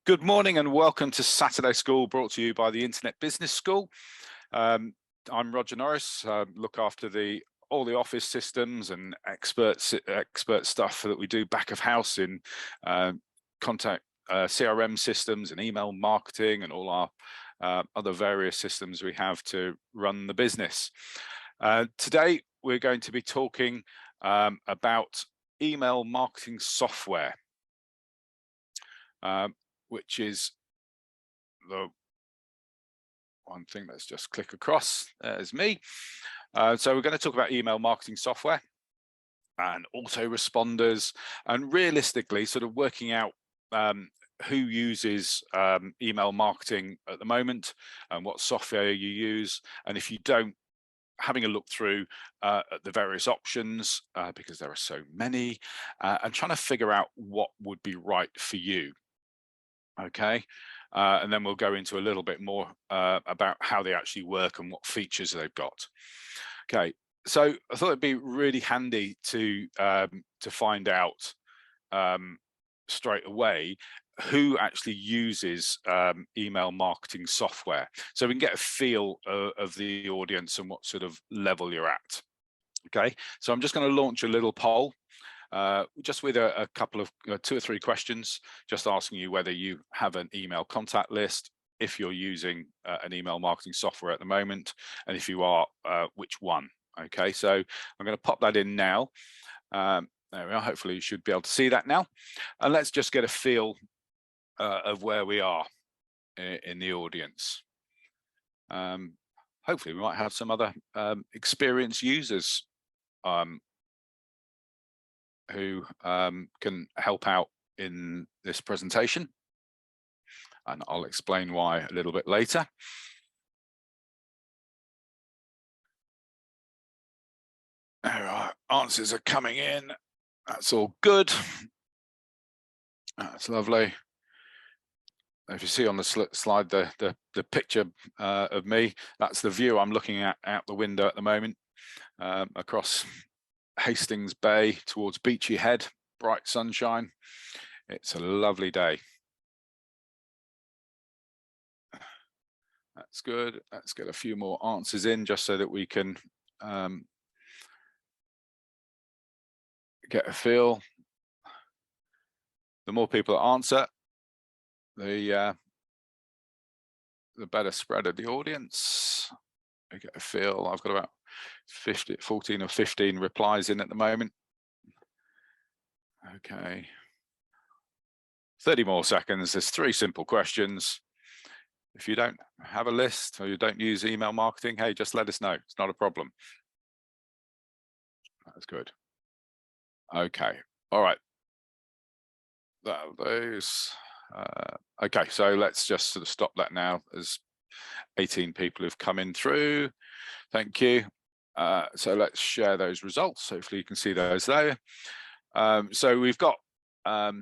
Good morning and welcome to Saturday School, brought to you by the Internet Business School. I'm Roger Norris, look after all the office systems and expert stuff that we do back of house in contact CRM systems and email marketing and all our other various systems we have to run the business. Today we're going to be talking about email marketing software. Which is the one thing. Let's just click across. There's me. So we're going to talk about email marketing software and autoresponders, and realistically sort of working out who uses email marketing at the moment and what software you use, and if you don't, having a look through at the various options because there are so many, and trying to figure out what would be right for you. Okay, and then we'll go into a little bit more about how they actually work and what features they've got. Okay, so I thought it'd be really handy to find out straight away who actually uses email marketing software, so we can get a feel of the audience and what sort of level you're at. Okay, so I'm just going to launch a little poll. Just with a couple of 2 or 3 questions, just asking you whether you have an email contact list, if you're using an email marketing software at the moment, and if you are, which one. Okay, so I'm going to pop that in now. There we are. Hopefully you should be able to see that now, and let's just get a feel of where we are in the audience. Hopefully we might have some other experienced users who can help out in this presentation, and I'll explain why a little bit later. Our answers are coming in. That's all good. That's lovely. If you see on the slide the picture of me, that's the view I'm looking at out the window at the moment, across Hastings Bay towards Beachy Head, bright sunshine. It's a lovely day. That's good. Let's get a few more answers in just so that we can get a feel. The more people that answer, the better spread of the audience. I get a feel. I've got about 14 or 15 replies in at the moment. Okay, 30 more seconds. There's 3 simple questions. If you don't have a list or you don't use email marketing, hey, just let us know. It's not a problem. That's good. Okay, all right. Those. Okay, so let's just sort of stop that now. There's 18 people who've come in through. Thank you. So let's share those results. Hopefully you can see those there. So we've got a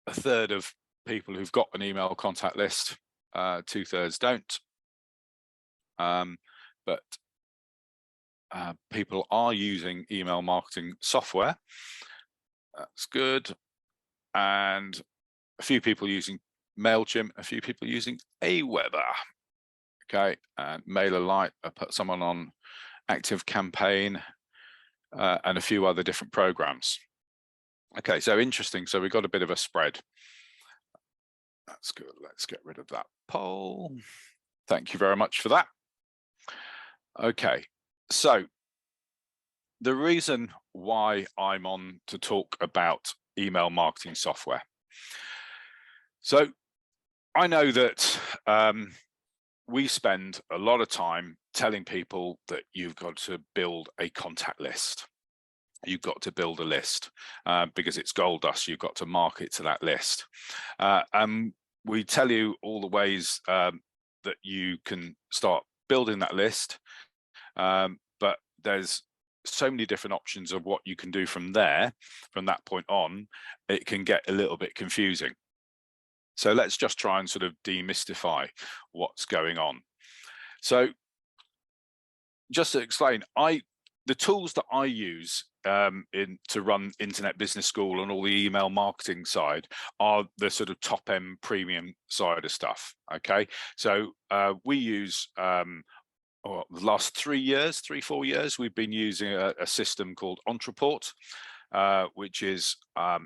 third of people who've got an email contact list, 2/3 don't. But people are using email marketing software. That's good. And a few people using Mailchimp, a few people using aweber. Okay, and mailerlite. I put someone on ActiveCampaign and a few other different programs. Okay, so interesting. So we've got a bit of a spread. That's good. Let's get rid of that poll. Thank you very much for that. Okay, so the reason why I'm on to talk about email marketing software. So I know that we spend a lot of time telling people that you've got to build a contact list. You've got to build a list because it's gold dust. You've got to market to that list. And we tell you all the ways that you can start building that list. But there's so many different options of what you can do from there. From that point on, it can get a little bit confusing. So let's just try and sort of demystify what's going on. So just to explain, I the tools that I use to run Internet Business School and all the email marketing side are the sort of top end premium side of stuff. Okay, so we use the last 3 years, 3-4 years, we've been using a system called Ontraport, which is a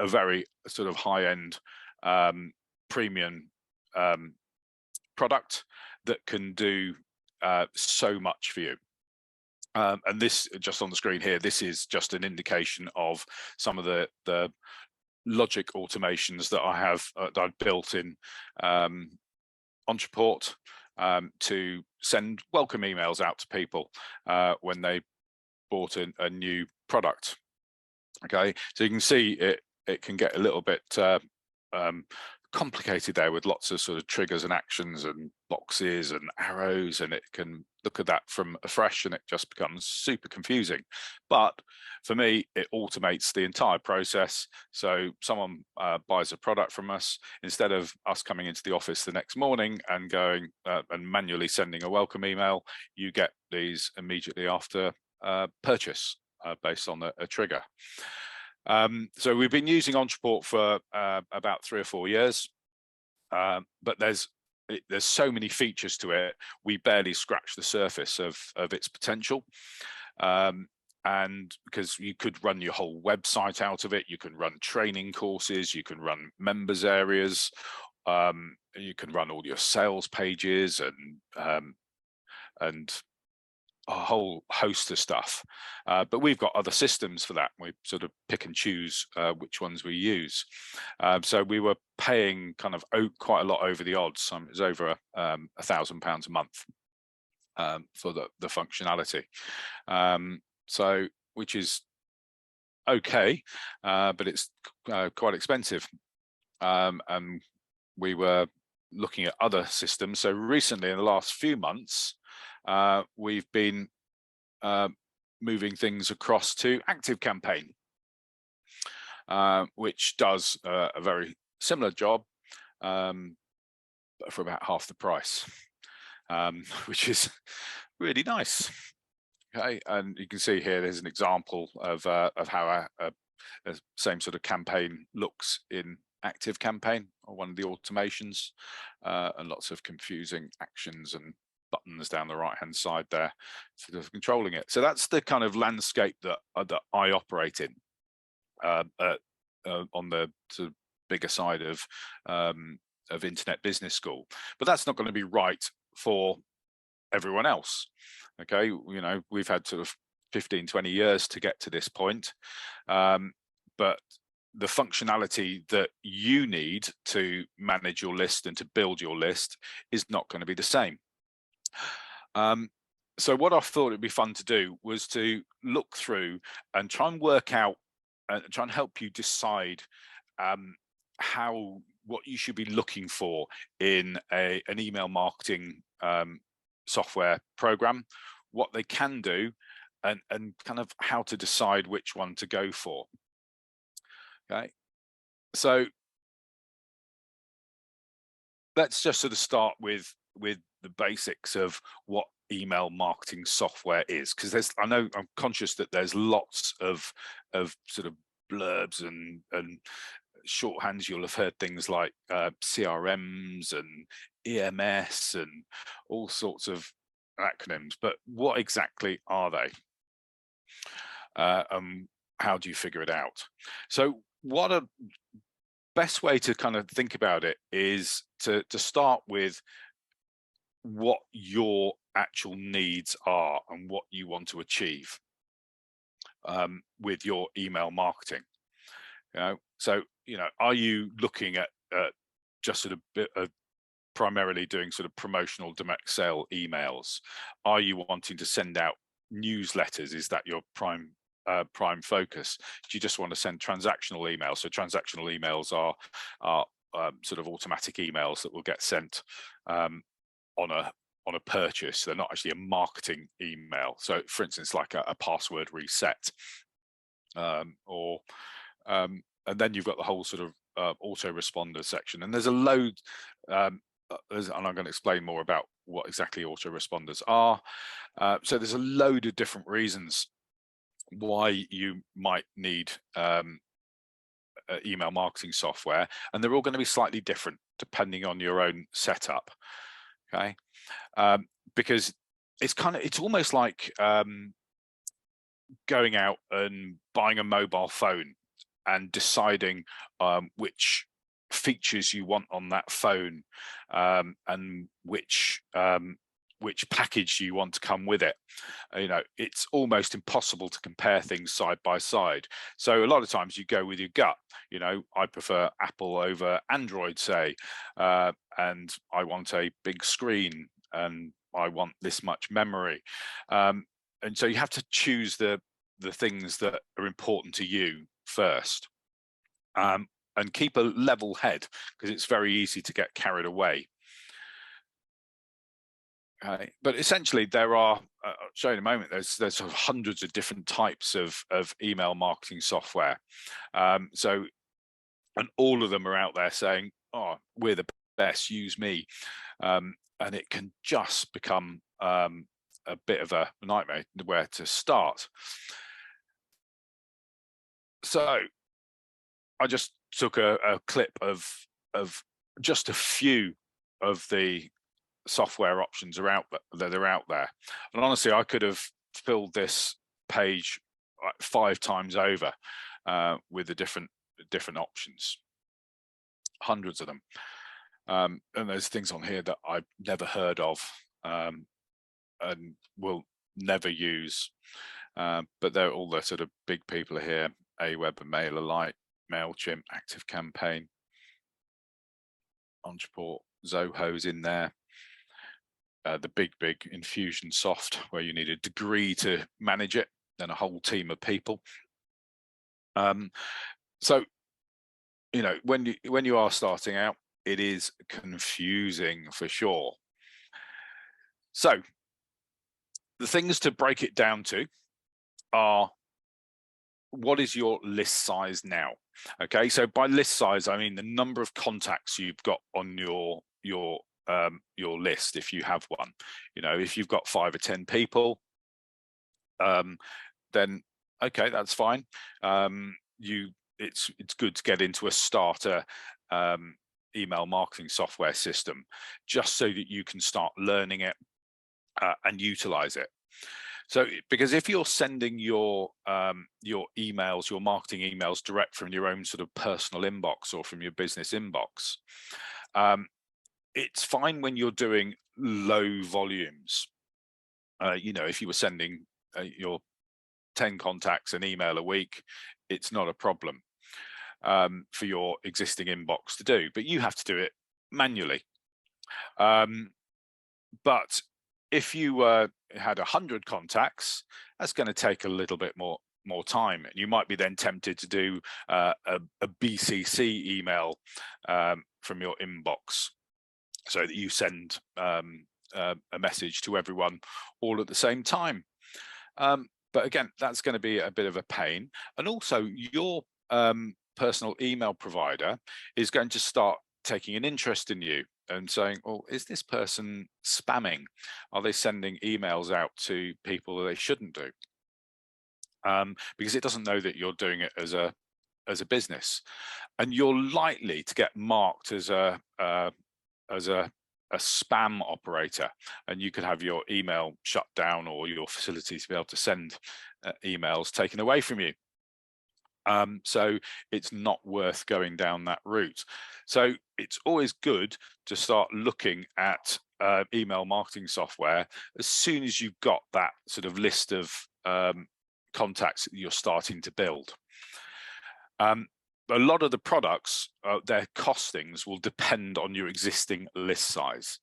very sort of high end premium product that can do so much for you. And this, just on the screen here, this is just an indication of some of the logic automations that I have that I've built in Ontraport to send welcome emails out to people when they bought a new product. Okay, so you can see it can get a little bit complicated there with lots of sort of triggers and actions and boxes and arrows, and it can look at that from afresh and it just becomes super confusing. But for me, it automates the entire process. So someone buys a product from us, instead of us coming into the office the next morning and going and manually sending a welcome email, you get these immediately after purchase based on a trigger. So we've been using Ontraport for about 3 or 4 years, but there's so many features to it, we barely scratch the surface of its potential. And because you could run your whole website out of it, you can run training courses, you can run members areas, you can run all your sales pages and a whole host of stuff, but we've got other systems for that. We sort of pick and choose which ones we use. So we were paying kind of quite a lot over the odds. It was over £1,000 a month for the functionality. So which is okay, but it's quite expensive. And we were looking at other systems. So recently, in the last few months, we've been moving things across to ActiveCampaign, which does a very similar job, but for about half the price, which is really nice. Okay, and you can see here there's an example of how a same sort of campaign looks in ActiveCampaign, or one of the automations, and lots of confusing actions and buttons down the right hand side there sort of controlling it. So that's the kind of landscape that I operate in on the sort of bigger side of Internet Business School. But that's not going to be right for everyone else. Okay, you know, we've had sort of 15-20 years to get to this point, but the functionality that you need to manage your list and to build your list is not going to be the same. So what I thought it'd be fun to do was to look through and try and work out and try and help you decide what you should be looking for in an email marketing software program, what they can do, and kind of how to decide which one to go for. Okay, so let's just sort of start with the basics of what email marketing software is, because I'm conscious that there's lots of sort of blurbs and shorthands. You'll have heard things like CRMs and EMS and all sorts of acronyms, but what exactly are they? How do you figure it out? So what a best way to kind of think about it is to start with what your actual needs are and what you want to achieve with your email marketing. So are you looking at just sort of primarily doing sort of promotional direct sale emails? Are you wanting to send out newsletters? Is that your prime focus? Do you just want to send transactional emails? So transactional emails are sort of automatic emails that will get sent on a purchase. They're not actually a marketing email. So for instance, like a password reset, and then you've got the whole sort of autoresponder section, and there's a load, and I'm going to explain more about what exactly autoresponders are. So there's a load of different reasons why you might need email marketing software, and they're all going to be slightly different depending on your own setup. Okay, because it's almost like going out and buying a mobile phone and deciding which features you want on that phone, and which package you want to come with it. It's almost impossible to compare things side by side. So a lot of times you go with your gut. I prefer Apple over Android, say, and I want a big screen and I want this much memory. And so you have to choose the things that are important to you first, and keep a level head, because it's very easy to get carried away. Okay. But essentially, there are, I'll show you in a moment, there's sort of hundreds of different types of email marketing software. And all of them are out there saying, oh, we're the best, use me. And it can just become a bit of a nightmare where to start. So I just took a clip of just a few of the software options that are out there, and honestly, I could have filled this page 5 times over with the different options, hundreds of them. And there's things on here that I've never heard of and will never use, but they're all the sort of big people here: Aweber, MailerLite, Mailchimp, ActiveCampaign, Ontraport, Zoho's in there. The big Infusionsoft, where you need a degree to manage it, and a whole team of people. So when you are starting out, it is confusing for sure. So the things to break it down to are, what is your list size now? Okay, so by list size, I mean the number of contacts you've got on your list, if you have one. If you've got 5 or 10 people, then okay, that's fine. It's good to get into a starter email marketing software system, just so that you can start learning it and utilize it. So, because if you're sending your emails, your marketing emails, direct from your own sort of personal inbox or from your business inbox, it's fine when you're doing low volumes. If you were sending your 10 contacts an email a week, it's not a problem for your existing inbox to do, but you have to do it manually. But if you had 100 contacts, that's going to take a little bit more time, and you might be then tempted to do a BCC email from your inbox, so that you send a message to everyone all at the same time. But again, that's going to be a bit of a pain. And also, your personal email provider is going to start taking an interest in you and saying, well, is this person spamming? Are they sending emails out to people that they shouldn't do? Because it doesn't know that you're doing it as a business, and you're likely to get marked as a spam operator, and you could have your email shut down or your facility to be able to send emails taken away from you. So it's not worth going down that route. So it's always good to start looking at email marketing software as soon as you've got that sort of list of contacts that you're starting to build. A lot of the products, their costings will depend on your existing list size.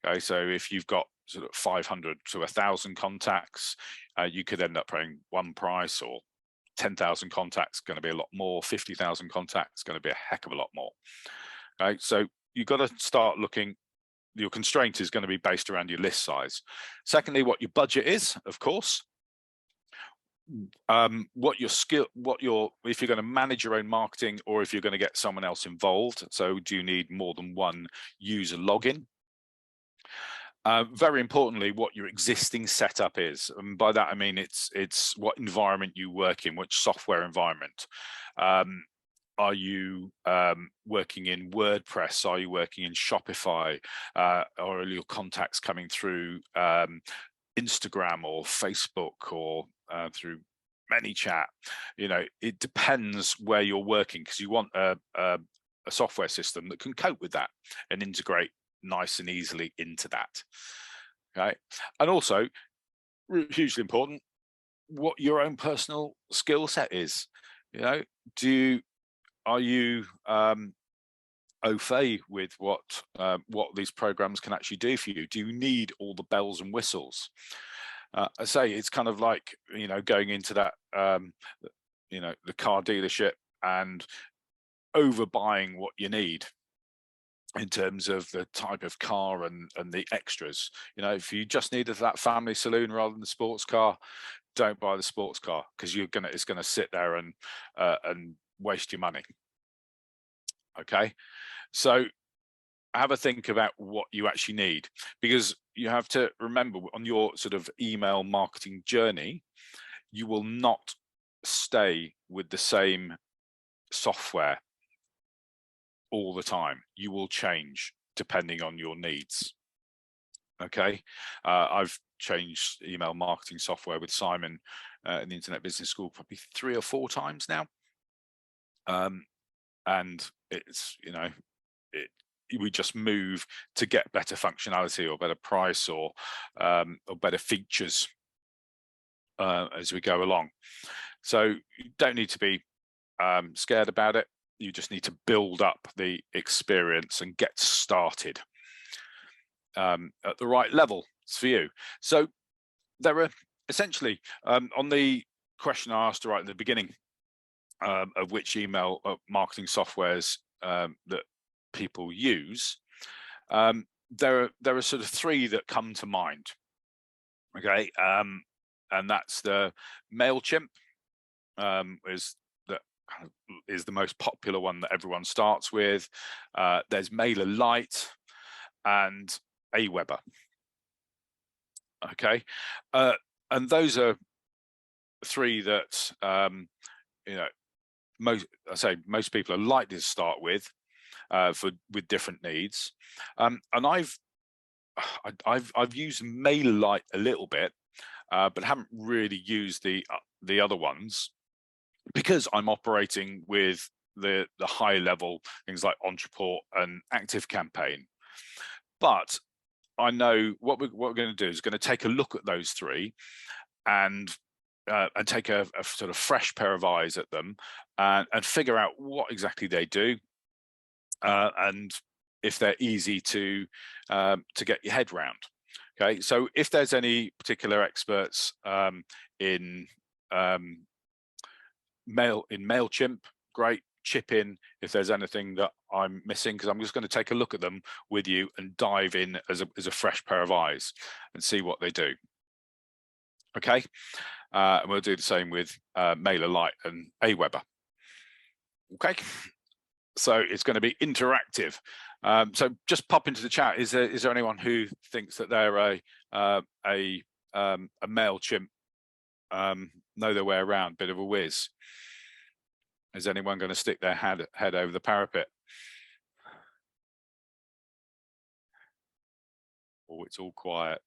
Okay, so if you've got sort of 500 to 1,000 contacts, you could end up paying one price, or 10,000 contacts going to be a lot more, 50,000 contacts going to be a heck of a lot more. Okay, so you've got to start looking. Your constraint is going to be based around your list size. Secondly, what your budget is, of course. If you're going to manage your own marketing, or if you're going to get someone else involved. So do you need more than one user login? Very importantly, what your existing setup is, and by that I mean it's what environment you work in, which software environment. Are you working in WordPress? Are you working in Shopify? Or are your contacts coming through Instagram or Facebook or through ManyChat? You know, it depends where you're working, because you want a software system that can cope with that and integrate nice and easily into that. Okay, and also hugely important, what your own personal skill set is. You know, are you au fait with what these programs can actually do for you? Do you need all the bells and whistles? I say it's kind of like, you know, going into that you know, the car dealership and overbuying what you need in terms of the type of car and the extras. You know, if you just needed that family saloon rather than the sports car, don't buy the sports car, because it's gonna sit there and waste your money. Okay, so have a think about what you actually need, because you have to remember, on your sort of email marketing journey, you will not stay with the same software all the time. You will change depending on your needs. Okay, I've changed email marketing software with Simon in the Internet Business School probably 3 or 4 times now, and it's, you know, we just move to get better functionality or better price or better features as we go along. So you don't need to be scared about it. You just need to build up the experience and get started at the right level for you. So there are essentially, on the question I asked right at the beginning, of which email marketing softwares that people use, there are sort of 3 that come to mind. Okay, and that's the Mailchimp, is the most popular one that everyone starts with. There's MailerLite and aweber. Okay, and those are 3 that you know, most people are likely to start with different needs. And I've used MailerLite a little bit, but haven't really used the other ones, because I'm operating with the high level things like Ontraport and ActiveCampaign. But I know what we're going to do is going to take a look at those 3 and take a sort of fresh pair of eyes at them and figure out what exactly they do, and if they're easy to get your head round. Okay, so if there's any particular experts in Mailchimp, great, chip in if there's anything that I'm missing, because I'm just going to take a look at them with you and dive in as a fresh pair of eyes and see what they do. Okay, and we'll do the same with MailerLite and aweber. Okay, so it's going to be interactive. So just pop into the chat. Is there anyone who thinks that they're a Mailchimp, know their way around, bit of a whiz? Is anyone going to stick their head over the parapet? Oh, it's all quiet.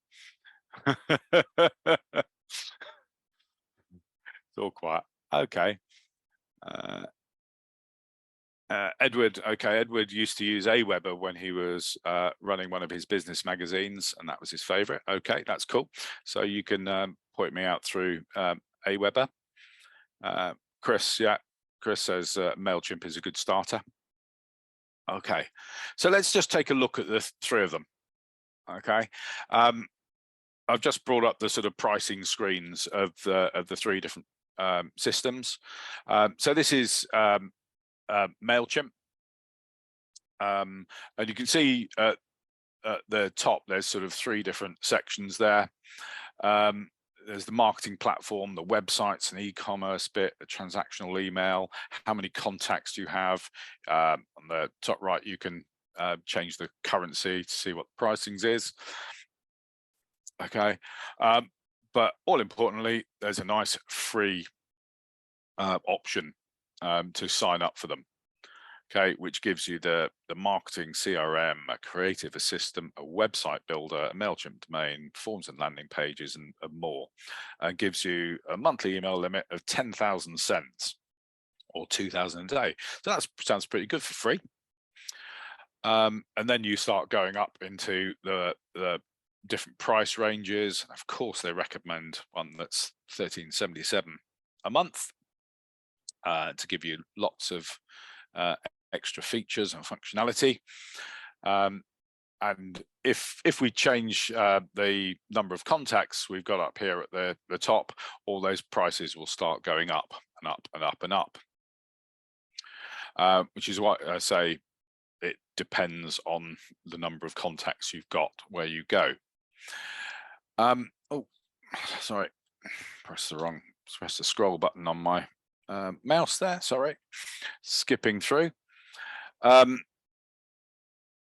It's all quiet. Okay. Edward, okay, Edward used to use aweber when he was running one of his business magazines, and that was his favorite. Okay, that's cool. So you can point me out through aweber. Chris, yeah, Chris says Mailchimp is a good starter. Okay, so let's just take a look at the 3 of them. Okay, I've just brought up the sort of pricing screens of the 3 different systems. So this is Mailchimp, and you can see at the top there's sort of 3 different sections there. There's the marketing platform, the websites and e-commerce bit, the transactional email, how many contacts you have. On the top right, you can change the currency to see what the pricing is. Okay, but all importantly, there's a nice free option to sign up for them. Okay, which gives you the marketing CRM, a creative assistant, a website builder, a Mailchimp domain, forms and landing pages, and more. And gives you a monthly email limit of 10,000 sends or 2,000 a day. So that sounds pretty good for free. And then you start going up into the different price ranges. Of course, they recommend one that's $13.77 a month to give you lots of extra features and functionality. And if we change the number of contacts we've got up here at the top, all those prices will start going up and up and up and up. Which is why I say it depends on the number of contacts you've got where you go. Oh, sorry, press the scroll button on my mouse there. Sorry, skipping through.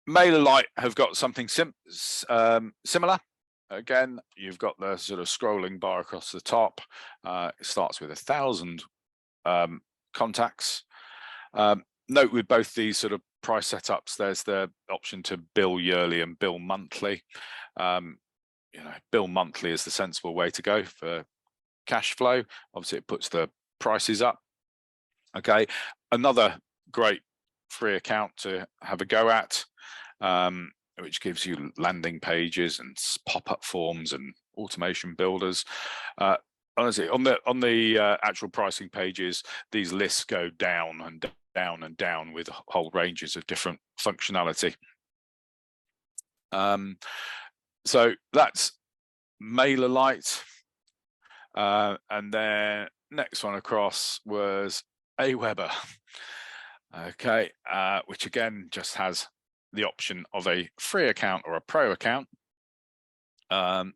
MailerLite have got something similar. Again, you've got the sort of scrolling bar across the top. It starts with 1,000 contacts. Note with both these sort of price setups, there's the option to bill yearly and bill monthly. Bill monthly is the sensible way to go for cash flow. Obviously, it puts the prices up. Okay, another great free account to have a go at, which gives you landing pages and pop-up forms and automation builders. Honestly, on the actual pricing pages, these lists go down and down and down with whole ranges of different functionality. So that's MailerLite, and then next one across was aweber. Okay, which again just has the option of a free account or a pro account. The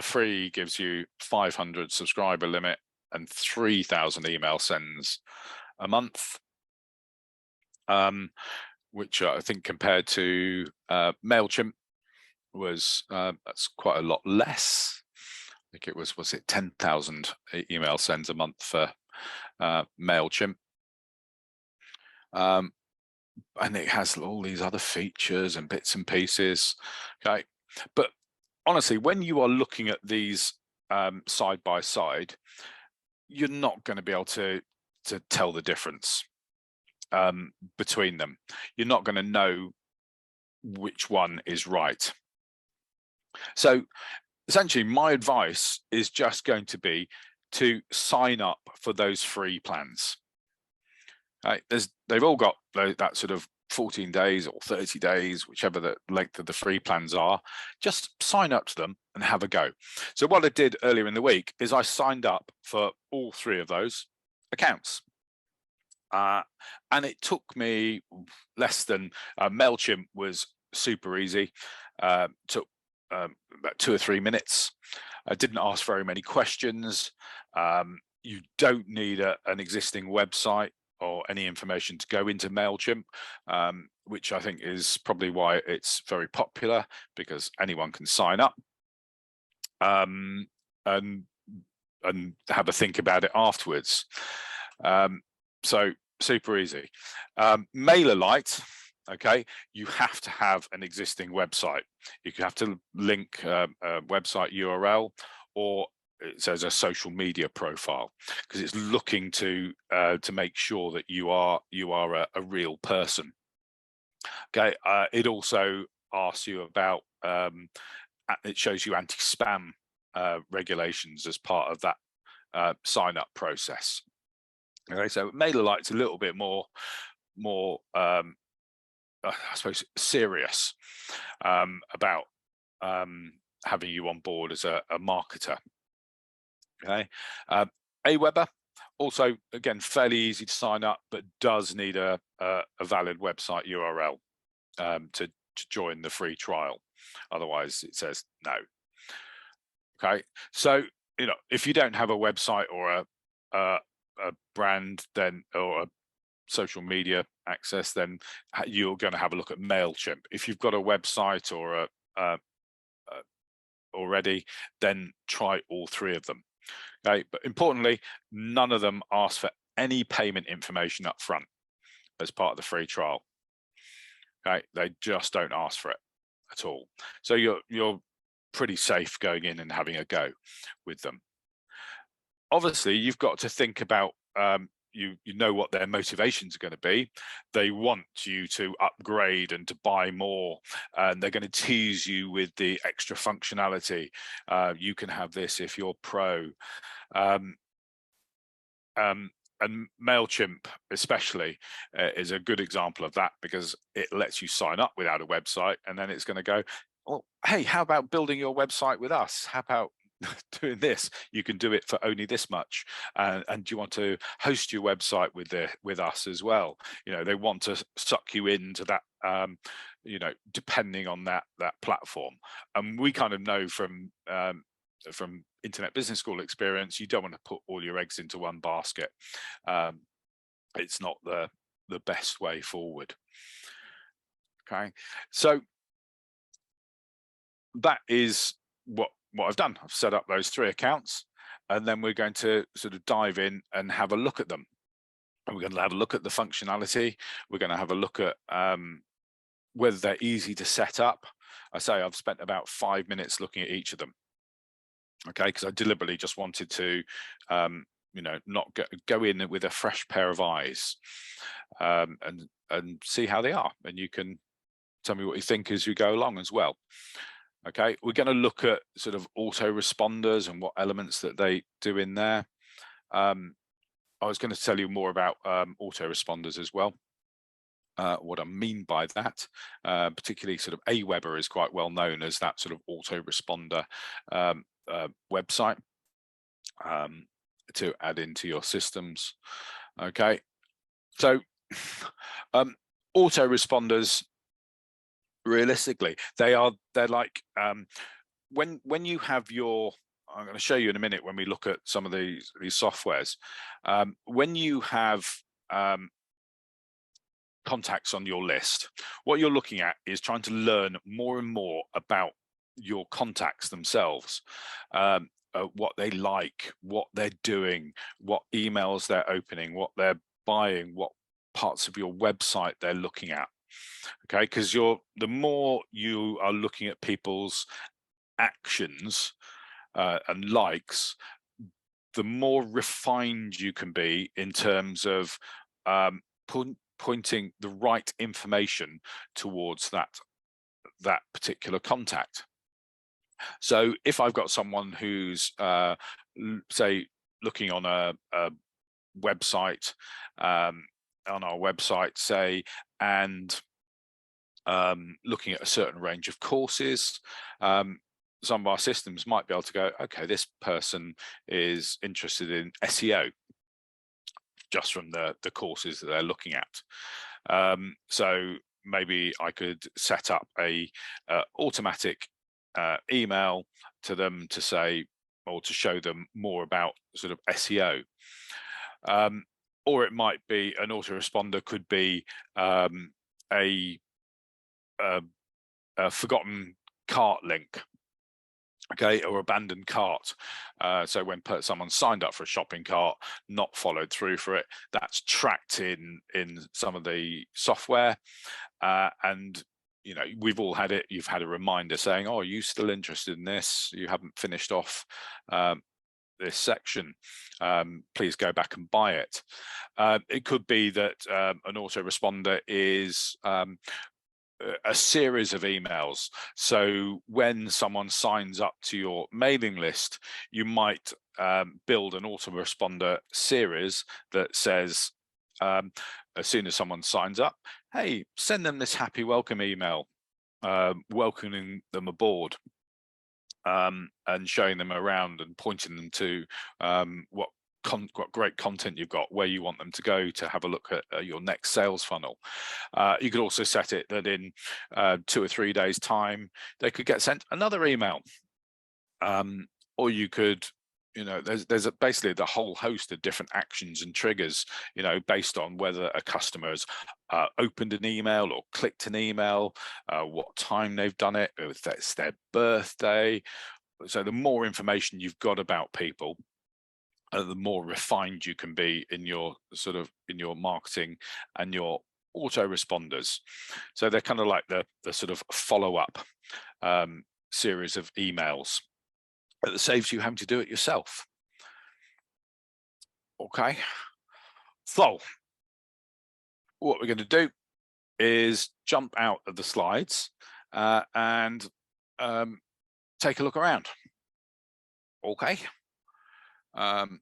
free gives you 500 subscriber limit and 3,000 email sends a month, which I think compared to Mailchimp that's quite a lot less. I think it was it 10,000 email sends a month for Mailchimp. And it has all these other features and bits and pieces. Okay, but honestly, when you are looking at these side by side, you're not going to be able to tell the difference between them. You're not going to know which one is right. So essentially, my advice is just going to be to sign up for those free plans. Right? They've all got that sort of 14 days or 30 days, whichever the length of the free plans are. Just sign up to them and have a go. So what I did earlier in the week is I signed up for all three of those accounts. And it took me less than Mailchimp was super easy. Took about 2 or 3 minutes. I didn't ask very many questions. You don't need an existing website or any information to go into Mailchimp, which I think is probably why it's very popular, because anyone can sign up and have a think about it afterwards. So super easy. MailerLite, okay, you have to have an existing website. You have to link a website URL, or it says a social media profile, because it's looking to make sure that you are a real person. Okay, it also asks you about it shows you anti-spam regulations as part of that sign up process. Okay, so MailerLite's a little bit more I suppose serious about having you on board as a marketer. Okay, aweber also, again, fairly easy to sign up, but does need a valid website URL to join the free trial. Otherwise, it says no. Okay, so if you don't have a website or a brand, then or a social media access, then you're going to have a look at Mailchimp. If you've got a website or already, then try all 3 of them. Okay, but importantly, none of them ask for any payment information up front as part of the free trial. Okay, they just don't ask for it at all. So you're pretty safe going in and having a go with them. Obviously, you've got to think about you know what their motivations are going to be. They want you to upgrade and to buy more, and they're going to tease you with the extra functionality. You can have this if you're pro. And Mailchimp especially is a good example of that, because it lets you sign up without a website, and then it's going to go, well, hey, how about building your website with us? How about doing this? You can do it for only this much, and do you want to host your website with us as well? You know, they want to suck you into that, you know, depending on that platform. And we kind of know from Internet Business School experience, you don't want to put all your eggs into one basket. It's not the best way forward. Okay, so that is what I've done. I've set up those 3 accounts, and then we're going to sort of dive in and have a look at them. And we're going to have a look at the functionality. We're going to have a look at whether they're easy to set up. I say I've spent about 5 minutes looking at each of them. Okay, because I deliberately just wanted to, you know, not go in with a fresh pair of eyes, and see how they are. And you can tell me what you think as we go along as well. Okay, we're going to look at sort of autoresponders and what elements that they do in there. I was going to tell you more about autoresponders as well. What I mean by that, particularly sort of aweber is quite well known as that sort of autoresponder website to add into your systems. Okay, so autoresponders, realistically, they're like when you have your, I'm going to show you in a minute when we look at some of these softwares, when you have contacts on your list, what you're looking at is trying to learn more and more about your contacts themselves, what they like, what they're doing, what emails they're opening, what they're buying, what parts of your website they're looking at. Okay, because the more you are looking at people's actions and likes, the more refined you can be in terms of pointing the right information towards that particular contact. So if I've got someone who's say looking on a website, on our website, say, and looking at a certain range of courses, some of our systems might be able to go, okay, this person is interested in SEO just from the courses that they're looking at. So maybe I could set up a automatic email to them to say, or to show them more about sort of SEO. Or it might be an autoresponder could be a forgotten cart link, okay, or abandoned cart. So when someone signed up for a shopping cart, not followed through for it, that's tracked in some of the software, and you know, we've all had it. You've had a reminder saying, "Oh, are you still interested in this? You haven't finished off this section. Please go back and buy it." It could be that an autoresponder is a series of emails. So when someone signs up to your mailing list, you might build an autoresponder series that says, as soon as someone signs up, hey, send them this happy welcome email, welcoming them aboard, and showing them around and pointing them to what great content you've got, where you want them to go to have a look at your next sales funnel. You could also set it that in 2 or 3 days time, they could get sent another email. Or you could, you know, there's basically the whole host of different actions and triggers, you know, based on whether a customer has opened an email or clicked an email, what time they've done it, if it's their birthday, So the more information you've got about people, the more refined you can be in your marketing and your autoresponders. So they're kind of like the sort of follow-up series of emails that saves you having to do it yourself. Okay, so what we're going to do is jump out of the slides and take a look around. Okay, let's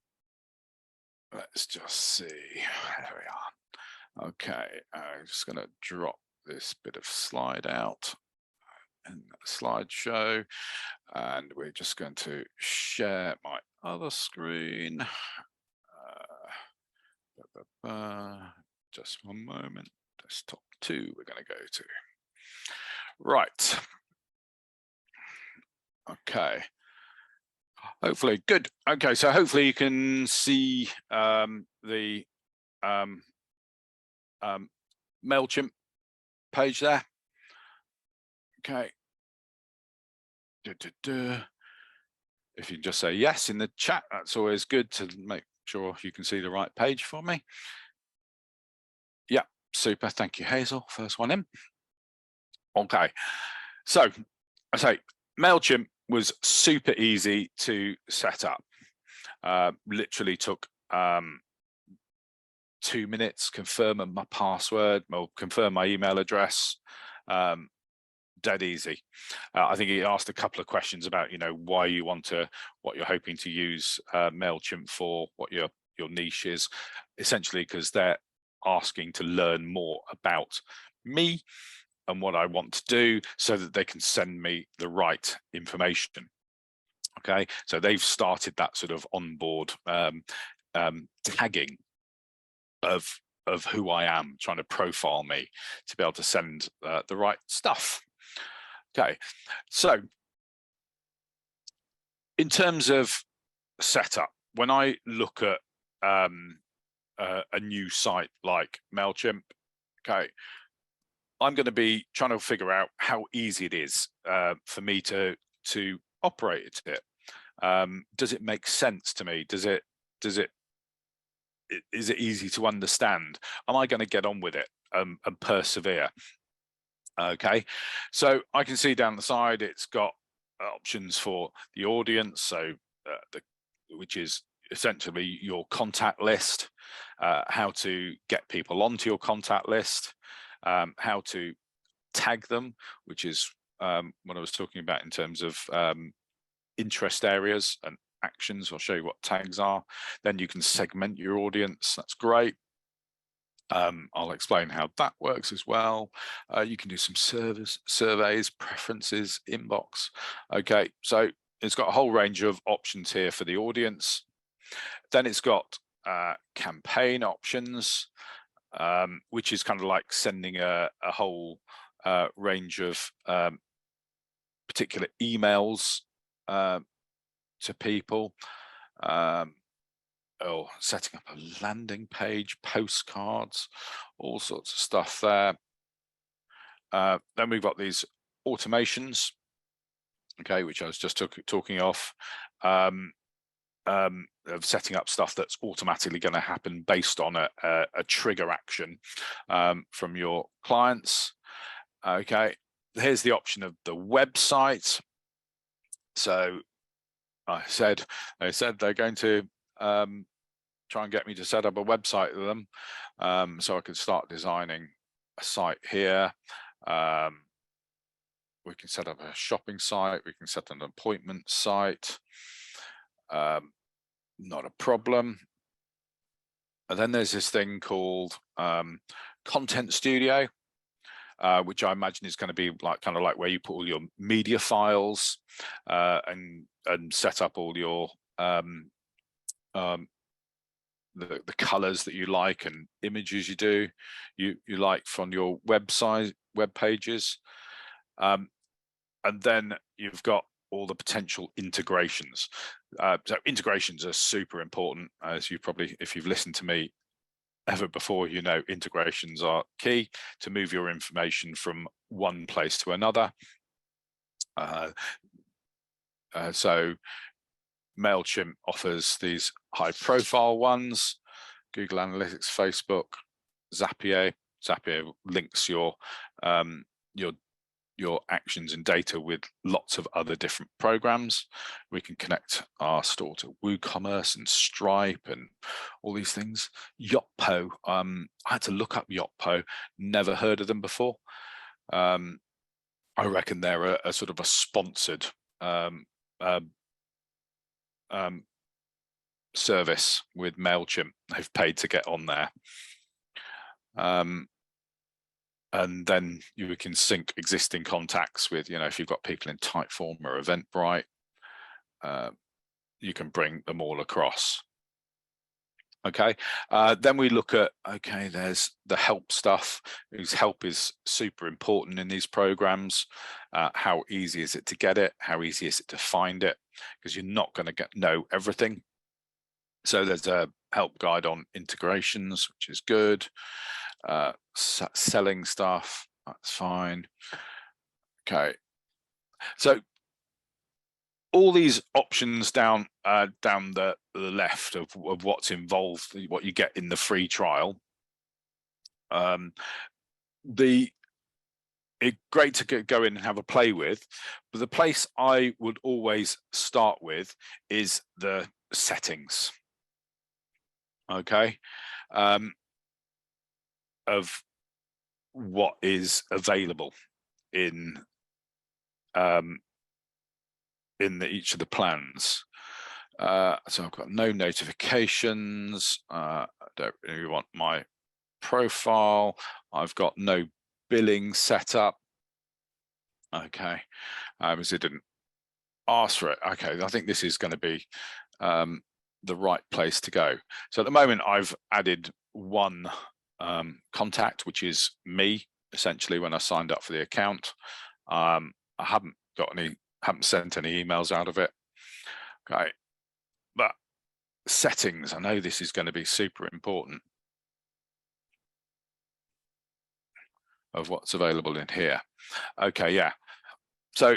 just see. There we are. Okay, I'm just going to drop this bit of slide out in the slideshow, and we're just going to share my other screen. Just one moment. Desktop 2 we're going to go to. Right. Okay. Hopefully, good. Okay, so hopefully you can see the Mailchimp page there. Okay. If you just say yes in the chat, that's always good to make sure you can see the right page for me. Yeah, super. Thank you, Hazel. First one in. Okay, so I say Mailchimp was super easy to set up. Literally took 2 minutes, confirm my password, or confirm my email address. Dead easy. I think he asked a couple of questions about, why you want to, what you're hoping to use Mailchimp for, what your niche is, essentially because they're asking to learn more about me and what I want to do so that they can send me the right information. Okay, so they've started that sort of onboard tagging of who I am, trying to profile me to be able to send the right stuff. Okay, so in terms of setup, when I look at a new site like Mailchimp, okay, I'm going to be trying to figure out how easy it is for me to operate it. Does it make sense to me? Is it easy to understand? Am I going to get on with it and persevere? Okay, so I can see down the side it's got options for the audience, so which is essentially your contact list, how to get people onto your contact list, how to tag them, which is what I was talking about in terms of interest areas and actions. I'll show you what tags are. Then you can segment your audience. That's great. I'll explain how that works as well. You can do some surveys, preferences, inbox. Okay, so it's got a whole range of options here for the audience. Then it's got campaign options, which is kind of like sending a whole range of particular emails to people. Or setting up a landing page, postcards, all sorts of stuff there. Then we've got these automations, okay, which I was just talking of setting up stuff that's automatically going to happen based on a trigger action from your clients. Okay, here's the option of the website. So they said they're going to try and get me to set up a website with them, so I could start designing a site here. We can set up a shopping site, we can set an appointment site, not a problem. And then there's this thing called Content Studio, which I imagine is going to be kind of like where you put all your media files and set up all your the colors that you like and images you like from your web pages, and then you've got all the potential integrations. So integrations are super important, as you probably, if you've listened to me ever before, integrations are key to move your information from one place to another. So Mailchimp offers these high-profile ones: Google Analytics, Facebook, Zapier. Zapier links your actions and data with lots of other different programs. We can connect our store to WooCommerce and Stripe and all these things. Yotpo, I had to look up Yotpo, never heard of them before. I reckon they're a sort of a sponsored service with Mailchimp. They've paid to get on there. And then you can sync existing contacts with, if you've got people in Typeform or Eventbrite, you can bring them all across. Okay, then we look at, okay, there's the help stuff, whose help is super important in these programs. How easy is it to get it? How easy is it to find it? Because you're not going to know everything. So there's a help guide on integrations, which is good. Selling stuff, that's fine. Okay, so all these options down the left of what's involved, what you get in the free trial. It's great to go in and have a play with, but the place I would always start with is the settings. Okay, of what is available in each of the plans. So I've got no notifications. I don't really want my profile. I've got no billing set up. Okay, because it didn't ask for it. Okay, I think this is going to be the right place to go. So at the moment, I've added one contact, which is me, essentially, when I signed up for the account. I haven't sent any emails out of it. Okay, but settings, I know this is going to be super important of what's available in here. Okay, yeah. So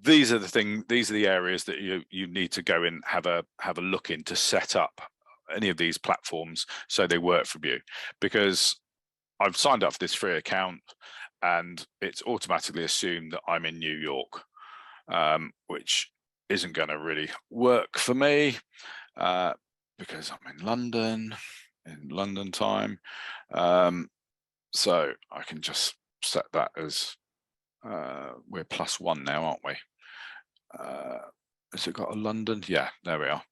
these are the areas that you need to go in, have a look in to set up any of these platforms so they work for you. Because I've signed up for this free account and it's automatically assumed that I'm in New York, which isn't going to really work for me because I'm in London time. So I can just set that as we're +1 now, aren't we? Has it got a London? Yeah, there we are.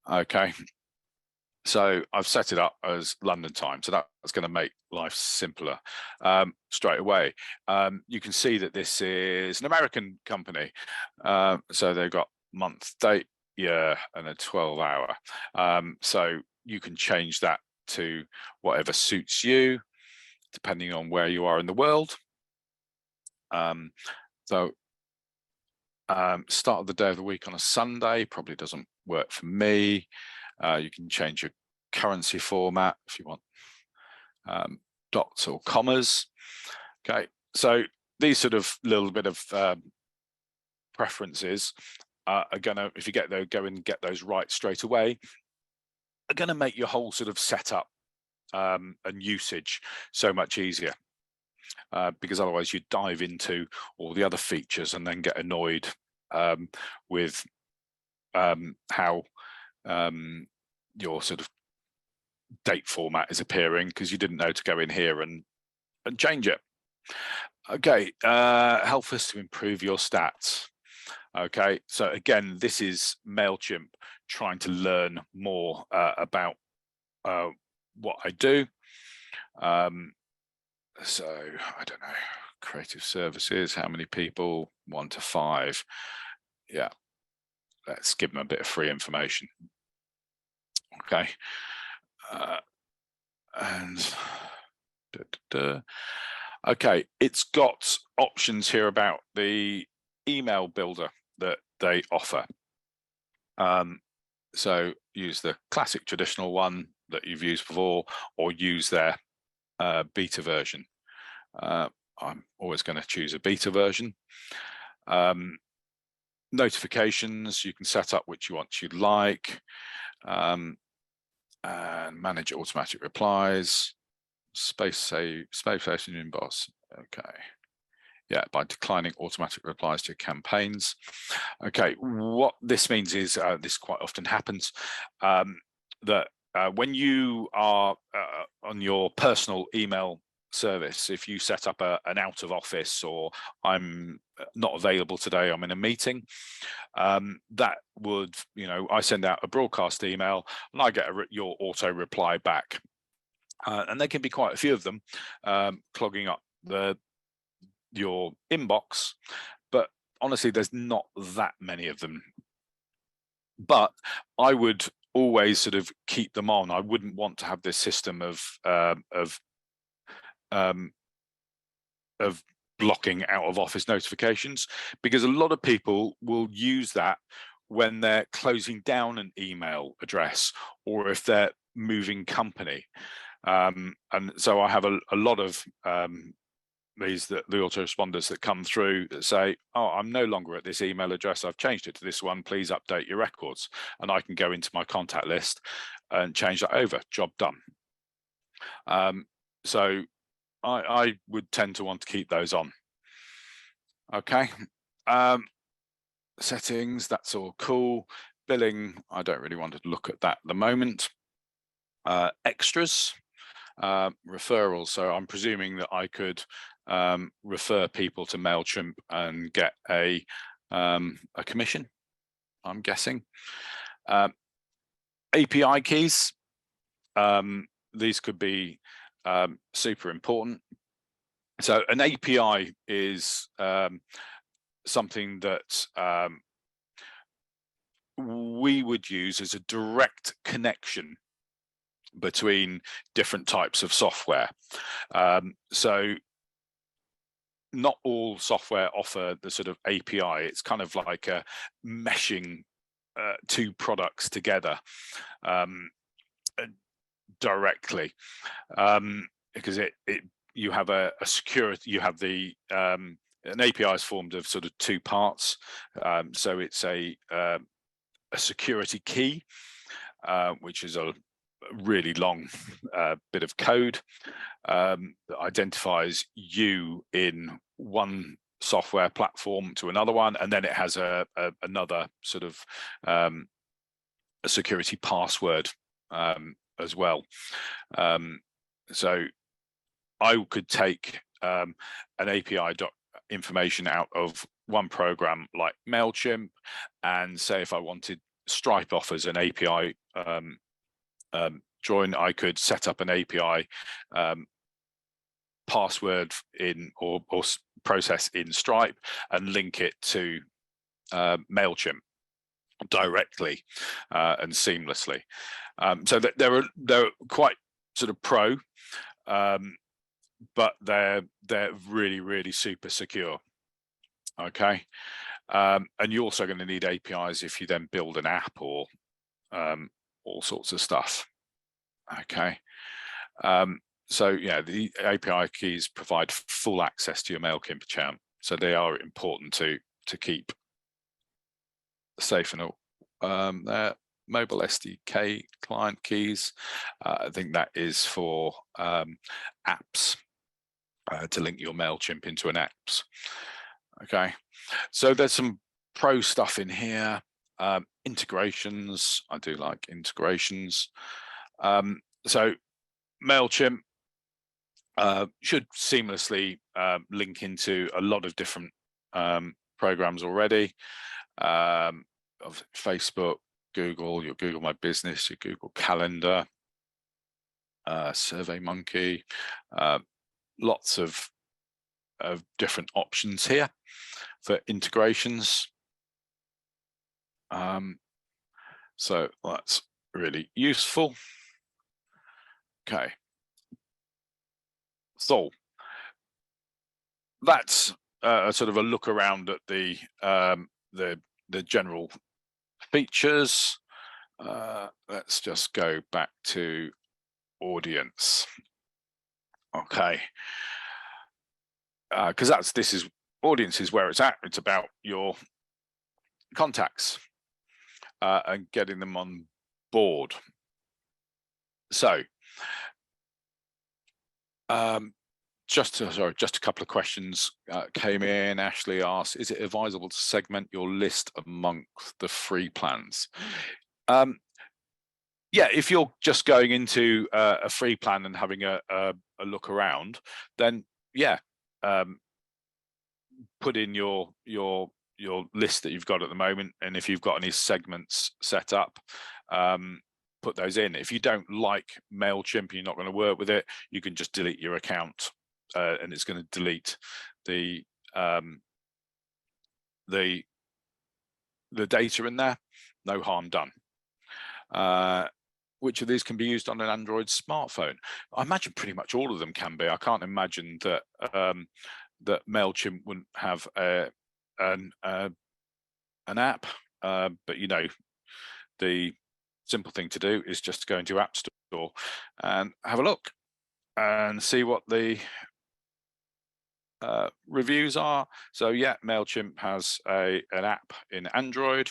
Okay, so I've set it up as London time, so that's going to make life simpler straight away. You can see that this is an American company, so they've got month, date, year, and a 12-hour. So you can change that to whatever suits you, depending on where you are in the world. Start of the day of the week on a Sunday probably doesn't work for me. You can change your currency format if you want dots or commas. Okay, so these sort of little bit of preferences are gonna, if you go and get those right straight away, are gonna make your whole sort of setup and usage so much easier. Because otherwise you dive into all the other features and then get annoyed with how your sort of date format is appearing because you didn't know to go in here and change it. Okay, help us to improve your stats. Okay, so again, this is Mailchimp trying to learn more about what I do. So I don't know, creative services, how many people? 1 to 5. Yeah, let's give them a bit of free information. Okay, okay, it's got options here about the email builder that they offer. So use the classic traditional one that you've used before, or use their beta version. I'm always going to choose a beta version. Notifications, you can set up which ones you'd like, and manage automatic replies, space station inbox. Okay. Yeah, by declining automatic replies to campaigns. Okay, what this means is, this quite often happens, that when you are on your personal email service, if you set up an out of office, or I'm not available today, I'm in a meeting, that would, I send out a broadcast email and I get your auto reply back. And there can be quite a few of them, clogging up your inbox, but honestly, there's not that many of them. But I would always sort of keep them on. I wouldn't want to have this system of blocking out of office notifications, because a lot of people will use that when they're closing down an email address, or if they're moving company. And so I have a lot of the autoresponders that come through that say, oh, I'm no longer at this email address, I've changed it to this one, please update your records. And I can go into my contact list and change that over, job done. So I would tend to want to keep those on. Okay. Settings, that's all cool. Billing, I don't really want to look at that at the moment. Extras, referrals. So I'm presuming that I could refer people to Mailchimp and get a commission, I'm guessing. API keys, these could be super important. So an API is something that we would use as a direct connection between different types of software. So not all software offer the sort of API. It's kind of like a meshing two products together directly, because you have a security, you have the an API is formed of sort of two parts. So it's a security key, which is a really long bit of code that identifies you in one software platform to another one, and then it has another sort of a security password as well. So I could take an API information out of one program like Mailchimp, and say if I wanted Stripe offers an API join, I could set up an API password in or process in Stripe and link it to Mailchimp directly and seamlessly. So that they're quite sort of pro, but they're really super secure. Okay, and you're also going to need APIs if you then build an app or all sorts of stuff. Okay, so yeah, the API keys provide full access to your Mailchimp account, so they are important to keep safe. And their mobile SDK client keys, I think that is for apps, to link your Mailchimp into an apps. Okay, so there's some pro stuff in here. Integrations, I do like integrations. So Mailchimp should seamlessly link into a lot of different programs already, of Facebook, Google, your Google My Business, your Google Calendar, SurveyMonkey, lots of different options here for integrations. So that's really useful. Okay, so that's a sort of a look around at the general features. Let's just go back to audience. Okay, because this is audience is where it's at. It's about your contacts and getting them on board. So just a couple of questions came in. Ashley asked, is it advisable to segment your list amongst the free plans? Yeah, if you're just going into a free plan and having a look around, then yeah, put in your list that you've got at the moment, and if you've got any segments set up, put those in. If you don't like Mailchimp, you're not going to work with it, you can just delete your account, and it's going to delete the data in there. No harm done. Which of these can be used on an Android smartphone? I imagine pretty much all of them can be. I can't imagine that that Mailchimp wouldn't have an app, but you know, the simple thing to do is just go into App Store and have a look and see what the reviews are. So yeah, Mailchimp has an app in Android.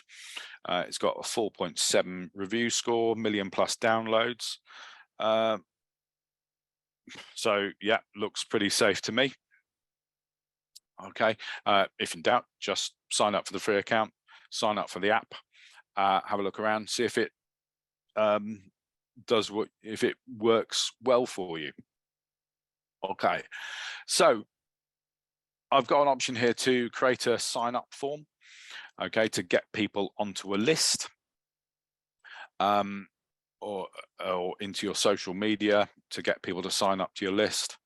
It's got a 4.7 review score, million+ downloads. So yeah, looks pretty safe to me. Okay, if in doubt, just sign up for the free account, sign up for the app, have a look around, see if it if it works well for you. Okay, so I've got an option here to create a sign up form, okay, to get people onto a list, or into your social media to get people to sign up to your list.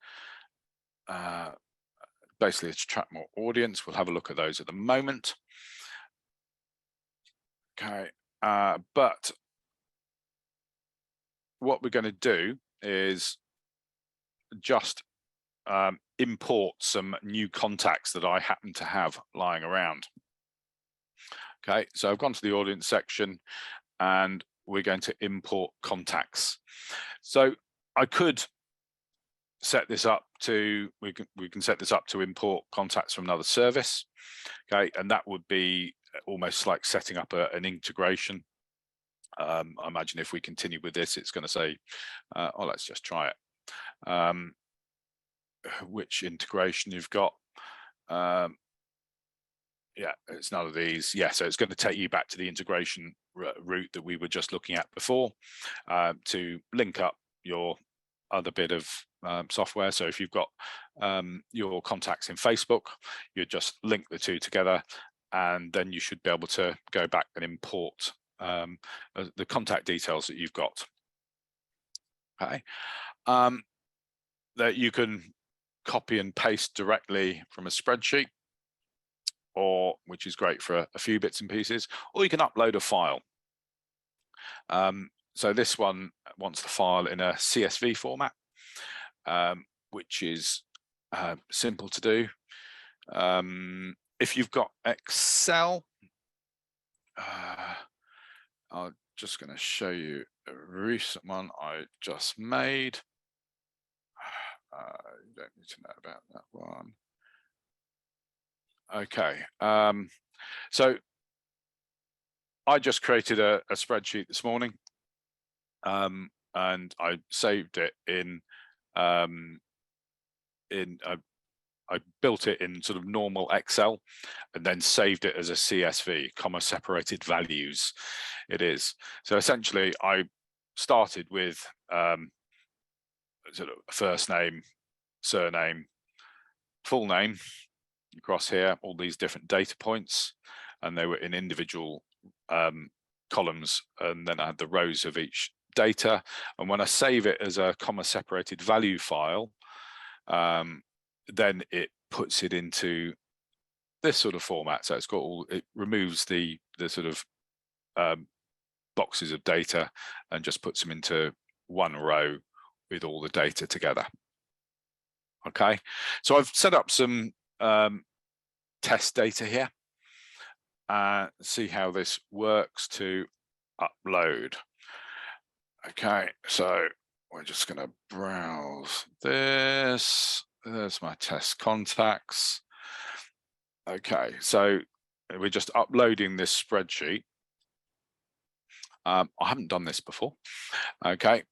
Basically, to attract more audience. We'll have a look at those at the moment. Okay, but what we're going to do is just import some new contacts that I happen to have lying around. Okay, so I've gone to the audience section and we're going to import contacts. So I could set this up to, we can set this up to import contacts from another service. Okay, and that would be almost like setting up an integration. I imagine if we continue with this, it's going to say, oh, let's just try it. Which integration you've got. Yeah, it's none of these. Yeah, so it's going to take you back to the integration route that we were just looking at before, to link up your other bit of software. So if you've got your contacts in Facebook, you just link the two together, and then you should be able to go back and import the contact details that you've got. Okay, that you can copy and paste directly from a spreadsheet, or which is great for a few bits and pieces, or you can upload a file. So this one wants the file in a CSV format, which is simple to do. If you've got Excel, I'm just going to show you a recent one I just made. You don't need to know about that one. Okay, so I just created a spreadsheet this morning, and I saved it in I built it in sort of normal Excel and then saved it as a CSV, comma separated values. It is. So essentially I started with sort of first name, surname, full name across here, all these different data points, and they were in individual columns, and then I had the rows of each data. And when I save it as a comma separated value file, then it puts it into this sort of format. So it's got all, it removes the sort of boxes of data and just puts them into one row with all the data together. Okay, so I've set up some test data here. See how this works to upload. Okay, so we're just going to browse this. There's my test contacts. Okay, so we're just uploading this spreadsheet. I haven't done this before. Okay,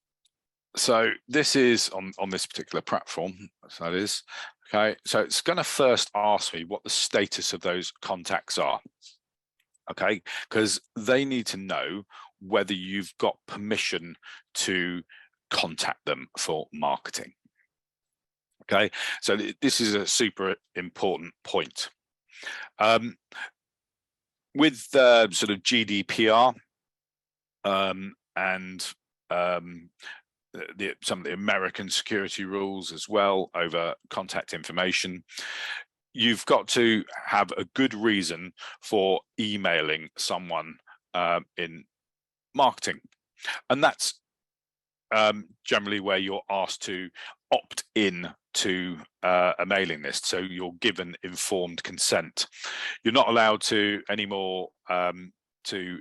so this is on this particular platform. So that is okay. So it's going to first ask me what the status of those contacts are. Okay, because they need to know whether you've got permission to contact them for marketing. Okay, so this is a super important point. With sort of GDPR and some of the American security rules as well over contact information, you've got to have a good reason for emailing someone in marketing, and that's generally where you're asked to opt in to a mailing list, so you're given informed consent. You're not allowed to anymore to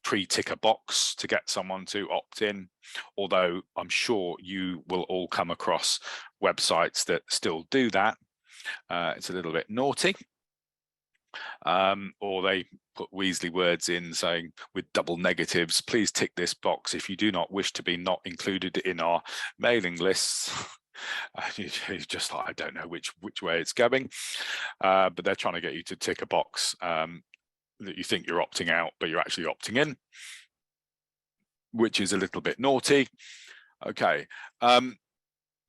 pre-tick a box to get someone to opt in, although I'm sure you will all come across websites that still do that. It's a little bit naughty. Or they put Weasley words in saying with double negatives, please tick this box if you do not wish to be not included in our mailing lists. It's just like, I don't know which way it's going, but they're trying to get you to tick a box that you think you're opting out, but you're actually opting in, which is a little bit naughty. Okay,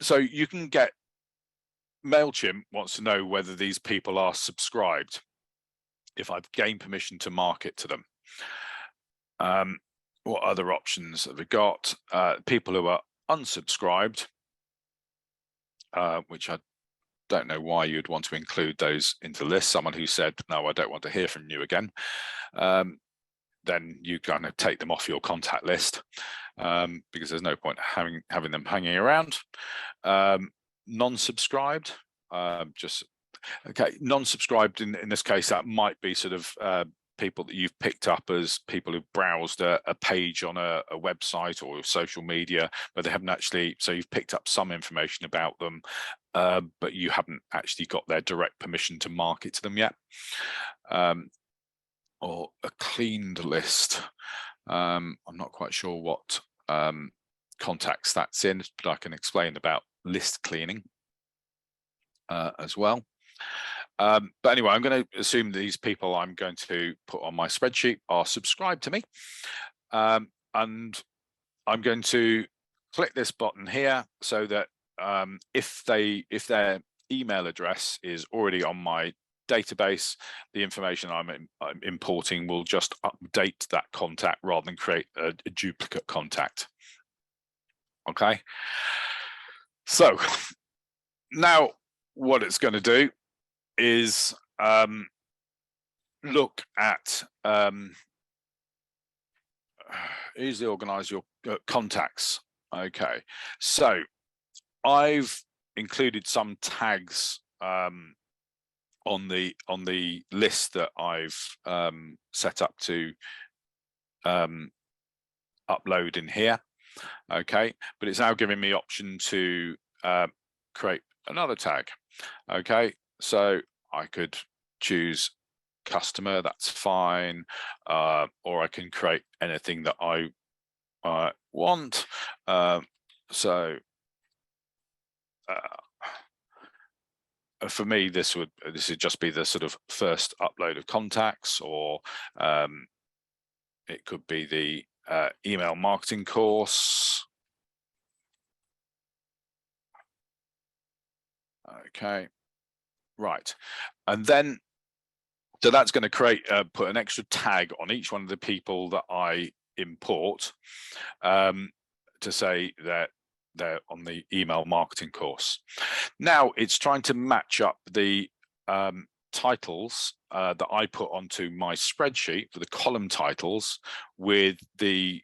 so you can get, Mailchimp wants to know whether these people are subscribed, if I've gained permission to market to them. What other options have we got? People who are unsubscribed, which I don't know why you'd want to include those into the list. Someone who said, no, I don't want to hear from you again. Then you kind of take them off your contact list, because there's no point having them hanging around. Non-subscribed, just okay. Non-subscribed in this case, that might be sort of people that you've picked up as people who've browsed a page on a website or social media, but they haven't actually, so you've picked up some information about them, but you haven't actually got their direct permission to market to them yet. Or a cleaned list. I'm not quite sure what context that's in, but I can explain about list cleaning as well. But anyway, I'm going to assume these people I'm going to put on my spreadsheet are subscribed to me, and I'm going to click this button here so that if their email address is already on my database, the information I'm importing will just update that contact rather than create a duplicate contact. Okay, so now what it's going to do is look at easily organize your contacts. Okay, so I've included some tags on the list that I've set up to upload in here. Okay, but it's now giving me option to create another tag. Okay, so I could choose customer, that's fine, or I can create anything that I want. So for me, this would just be the sort of first upload of contacts, or it could be the email marketing course. Okay, right, and then so that's going to create put an extra tag on each one of the people that I import to say that they're on the email marketing course. Now it's trying to match up the titles that I put onto my spreadsheet for the column titles with the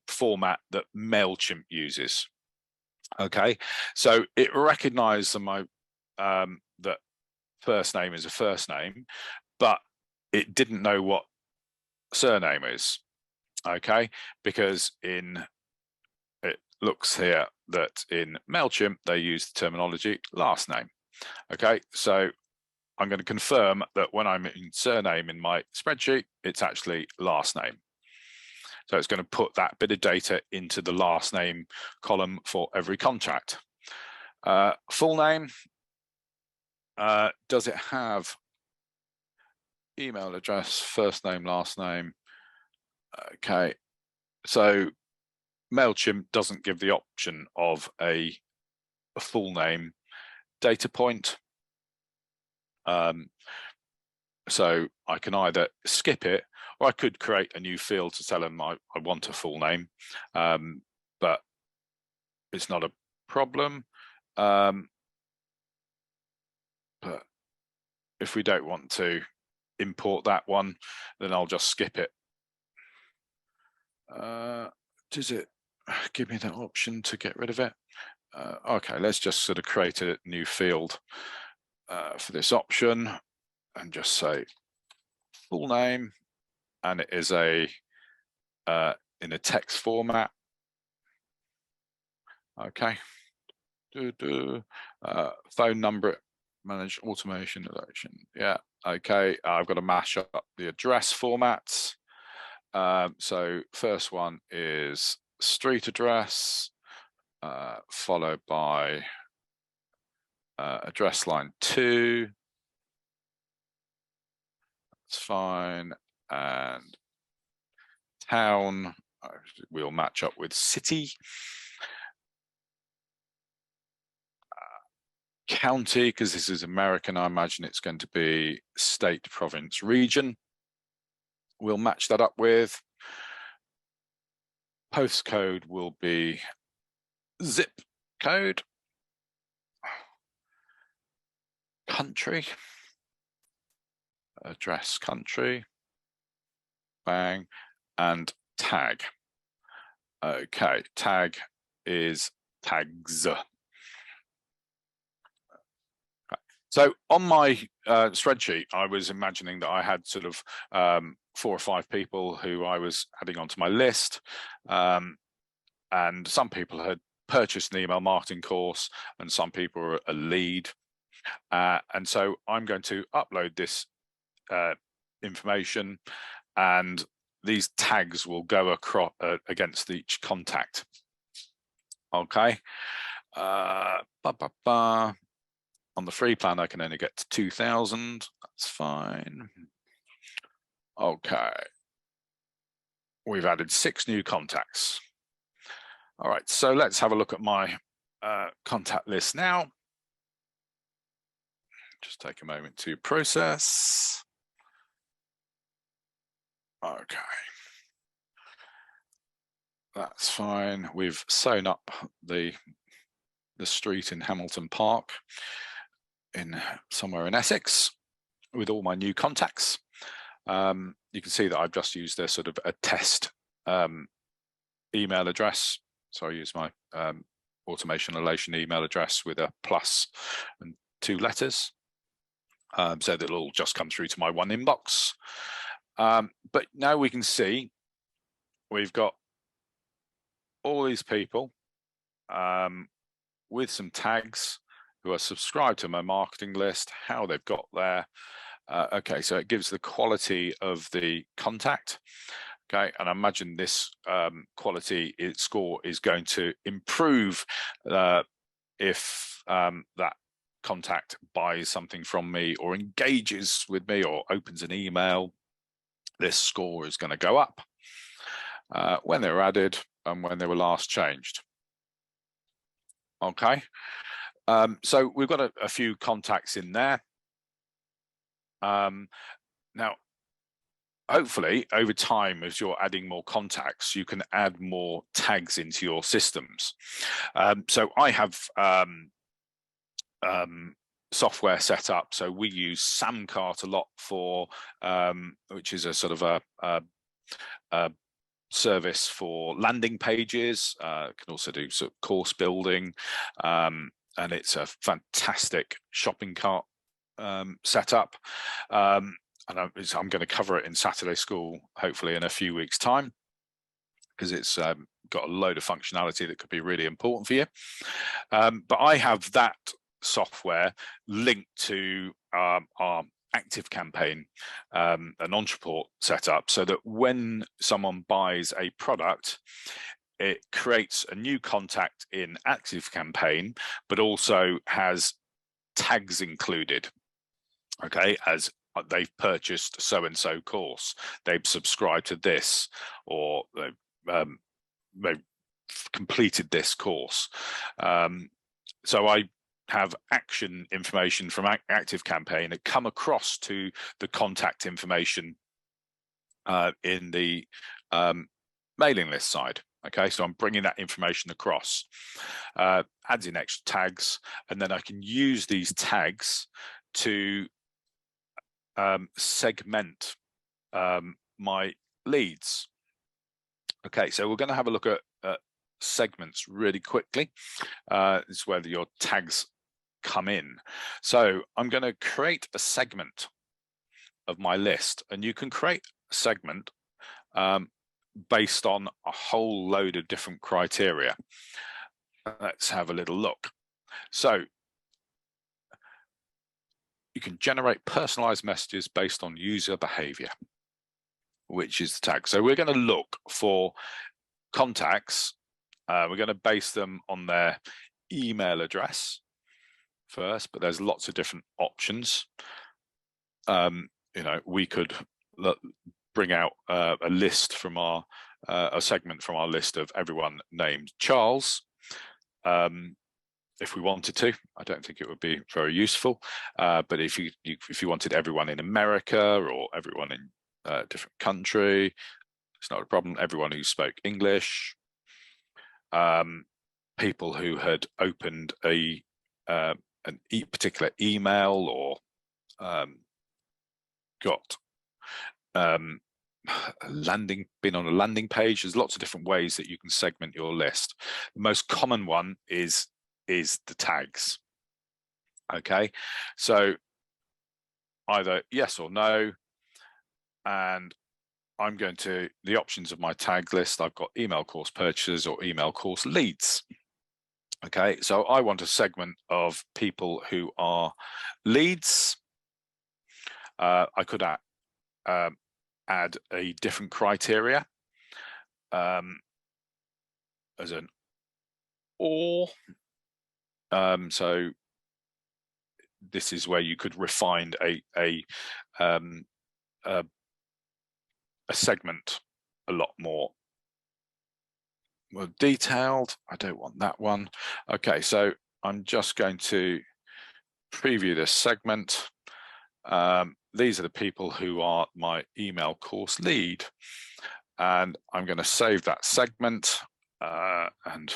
format that Mailchimp uses. Okay, so it recognized my that first name is a first name, but it didn't know what surname is. Okay, because it looks here that in Mailchimp they use the terminology last name. Okay, so I'm going to confirm that when I'm in surname in my spreadsheet, it's actually last name. So it's going to put that bit of data into the last name column for every contract. Full name, does it have email address, first name, last name? Okay, so Mailchimp doesn't give the option of a full name data point. So I can either skip it, or I could create a new field to tell them I want a full name, but it's not a problem. But if we don't want to import that one, then I'll just skip it. Does it give me that option to get rid of it? Okay, let's just sort of create a new field for this option and just say full name, and it is a in a text format. Okay. Phone number, manage automation election. Yeah. Okay. I've got to mash up the address formats. So first one is street address, followed by address line 2. That's fine. And town, we'll match up with city. County, because this is American, I imagine it's going to be state, province, region. We'll match that up with. Postcode will be zip code. Country. Address, country. Bang. And tag. Okay, tag is tags. So on my spreadsheet, I was imagining that I had sort of 4 or 5 people who I was adding onto my list, and some people had purchased an email marketing course, and some people were a lead. And so I'm going to upload this information, and these tags will go across against each contact. Okay. On the free plan, I can only get to 2,000. That's fine. Okay. We've added 6 new contacts. All right, so let's have a look at my contact list now. Just take a moment to process. Okay. That's fine. We've sewn up the street in Hamilton Park in somewhere in Essex with all my new contacts. You can see that I've just used a sort of a test email address. So I use my automation elation email address with a plus and 2 letters, so that it'll all just come through to my one inbox. But now we can see we've got all these people with some tags who are subscribed to my marketing list, how they've got there. Okay, so it gives the quality of the contact. Okay, and I imagine this quality score is going to improve if that contact buys something from me or engages with me or opens an email. This score is going to go up when they were added and when they were last changed. Okay, so we've got a few contacts in there. Now, hopefully, over time, as you're adding more contacts, you can add more tags into your systems. So I have software set up. So we use Samcart a lot for, which is a sort of a service for landing pages. Can also do sort of course building, and it's a fantastic shopping cart setup. And I'm going to cover it in Saturday School, hopefully in a few weeks' time, because it's got a load of functionality that could be really important for you. But I have that software linked to our ActiveCampaign, an Ontraport setup, so that when someone buys a product, it creates a new contact in ActiveCampaign, but also has tags included. Okay, as they've purchased so-and-so course, they've subscribed to this, or they've completed this course. So I have action information from ActiveCampaign that come across to the contact information in the mailing list side. Okay, so I'm bringing that information across, adds in extra tags, and then I can use these tags to segment my leads. Okay, so we're going to have a look at segments really quickly. This is where your tags come in. So I'm going to create a segment of my list, and you can create a segment based on a whole load of different criteria. Let's have a little look. So you can generate personalized messages based on user behavior, which is the tag. So we're going to look for contacts. We're going to base them on their email address first, but there's lots of different options. You know, we could bring out a list from our a segment from our list of everyone named Charles, if we wanted to. I don't think it would be very useful, but if you wanted everyone in America or everyone in a different country, it's not a problem. Everyone who spoke English, people who had opened a particular email or got been on a landing page. There's lots of different ways that you can segment your list. The most common one is the tags. Okay, so either yes or no, and I'm going to the options of my tag list. I've got email course purchases or email course leads. Okay, so I want a segment of people who are leads. I could add a different criteria as an or. So this is where you could refine a segment a lot more detailed. I don't want that one. Okay, so I'm just going to preview this segment. These are the people who are my email course lead, and I'm going to save that segment, and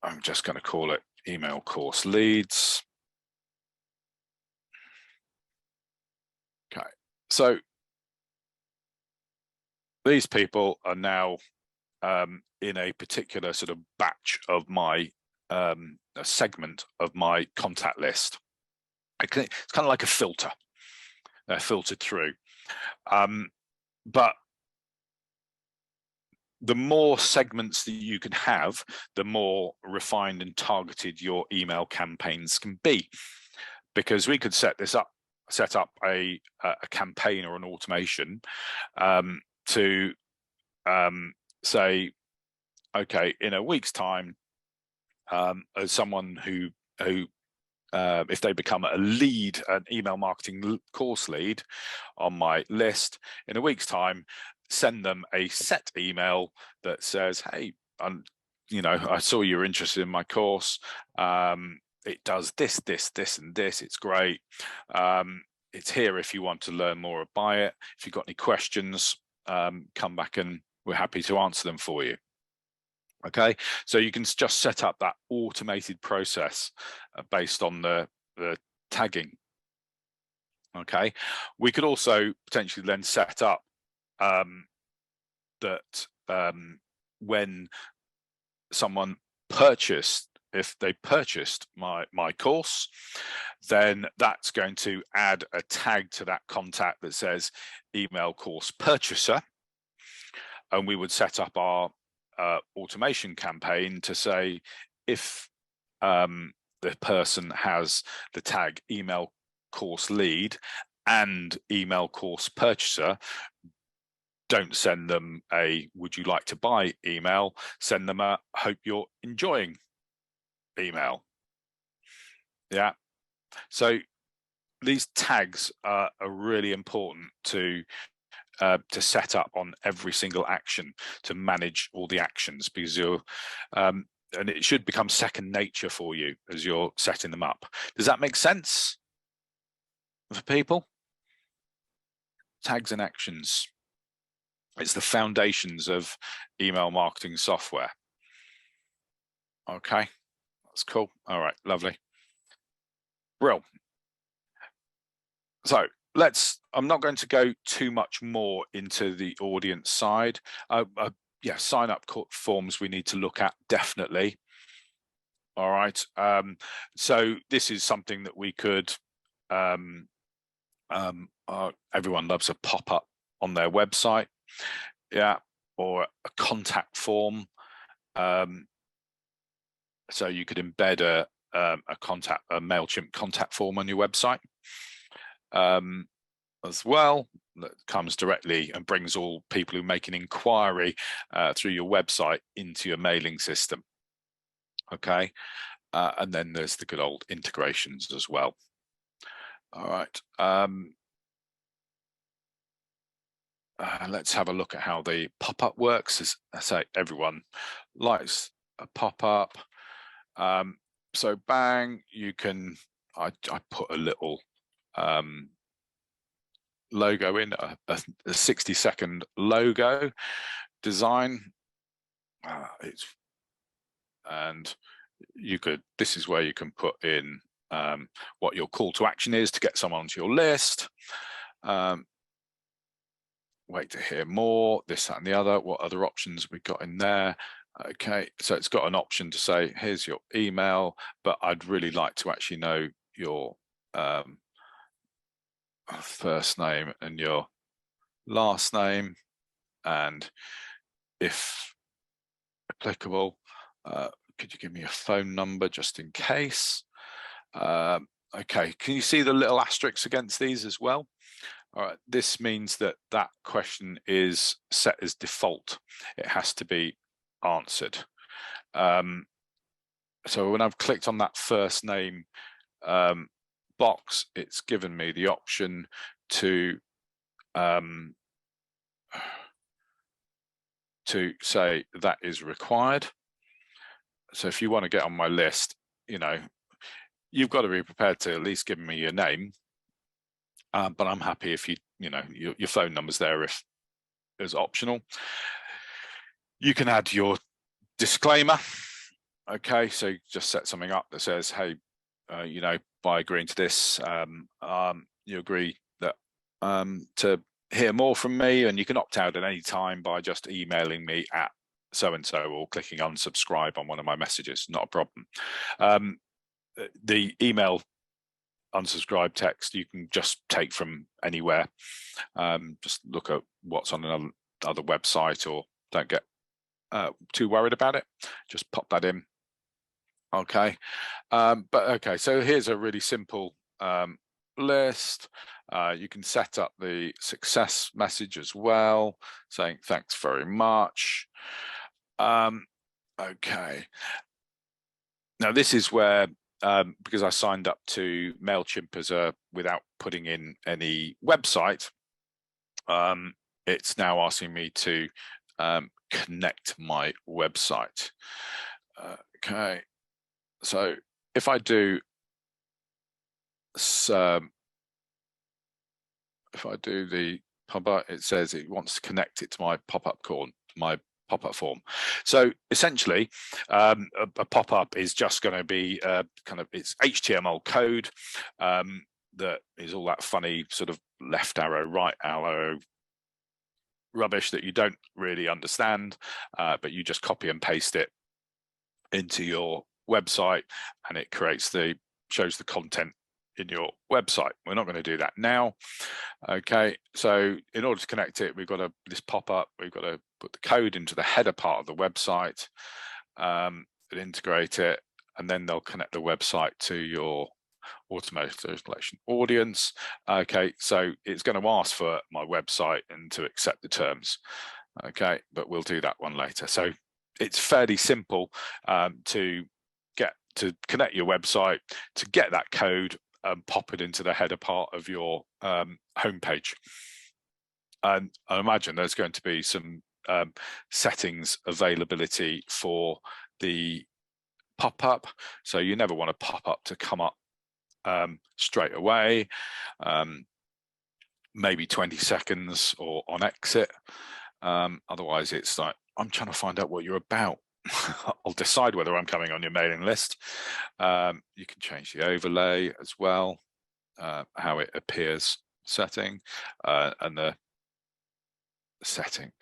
I'm just going to call it email course leads. Okay, so these people are now in a particular sort of batch of my a segment of my contact list. It's kind of like a filter. They're filtered through, but the more segments that you can have, the more refined and targeted your email campaigns can be, because we could set up a campaign or an automation to say, okay, in a week's time, as someone who if they become a lead, an email marketing course lead on my list, in a week's time, send them a set email that says, hey, I saw you're interested in my course. It does this, this, this, and this. It's great. It's here if you want to learn more or buy it. If you've got any questions, come back and we're happy to answer them for you. Okay, so you can just set up that automated process based on the tagging. Okay, we could also potentially then set up that when someone purchased, if they purchased my course, then that's going to add a tag to that contact that says email course purchaser, and we would set up our automation campaign to say, if the person has the tag email course lead and email course purchaser, don't send them a would you like to buy email, send them a hope you're enjoying email. Yeah, so these tags are really important to set up on every single action, to manage all the actions, because you're and it should become second nature for you as you're setting them up. Does that make sense for people? Tags and actions. It's the foundations of email marketing software. Okay, that's cool. All right, lovely. Well, so I'm not going to go too much more into the audience side. Yeah, sign up forms we need to look at, definitely. All right. So this is something that we could, everyone loves a pop-up on their website. Yeah, or a contact form. So you could embed a Mailchimp contact form on your website as well, that comes directly and brings all people who make an inquiry through your website into your mailing system. Okay, and then there's the good old integrations as well. All right. Let's have a look at how the pop-up works. As I say, everyone likes a pop-up. So bang, you can, I put a little logo in, a 60-second logo design. And you could, this is where you can put in what your call to action is to get someone onto your list. Wait to hear more, this, that, and the other. What other options we got in there? Okay, so it's got an option to say, here's your email, but I'd really like to actually know your first name and your last name, and if applicable, could you give me a phone number just in case? Okay, can you see the little asterisks against these as well? All right, this means that that question is set as default. It has to be answered. So when I've clicked on that first name box, it's given me the option to say that is required. So if you want to get on my list, you know, you've got to be prepared to at least give me your name. But I'm happy if your phone number's there if it's optional. You can add your disclaimer. Okay, so just set something up that says, hey, you know, by agreeing to this, you agree that to hear more from me, and you can opt out at any time by just emailing me at so-and-so or clicking unsubscribe on one of my messages, not a problem. The email unsubscribe text you can just take from anywhere. Just look at what's on another website, or don't get too worried about it. Just pop that in. Okay, but okay, so here's a really simple list. You can set up the success message as well, saying thanks very much. Okay, now this is where because I signed up to Mailchimp as without putting in any website, it's now asking me to connect my website. Okay, so if I do the pop-up, it says it wants to connect it to my pop-up form. So essentially, a pop-up is just going to be kind of, it's HTML code that is all that funny sort of left arrow, right arrow rubbish that you don't really understand, but you just copy and paste it into your website, and it shows the content in your website. We're not going to do that now. Okay, so in order to connect it, we've got this pop-up, we've got to put the code into the header part of the website and integrate it. and then they'll connect the website to your automated collection audience. Okay, so it's going to ask for my website and to accept the terms. Okay, but we'll do that one later. So it's fairly simple to connect your website, to get that code and pop it into the header part of your homepage. And I imagine there's going to be some settings availability for the pop-up. So you never want a pop-up to come up straight away, maybe 20 seconds or on exit. Otherwise, it's like, I'm trying to find out what you're about. I'll decide whether I'm coming on your mailing list. You can change the overlay as well, how it appears setting, and the setting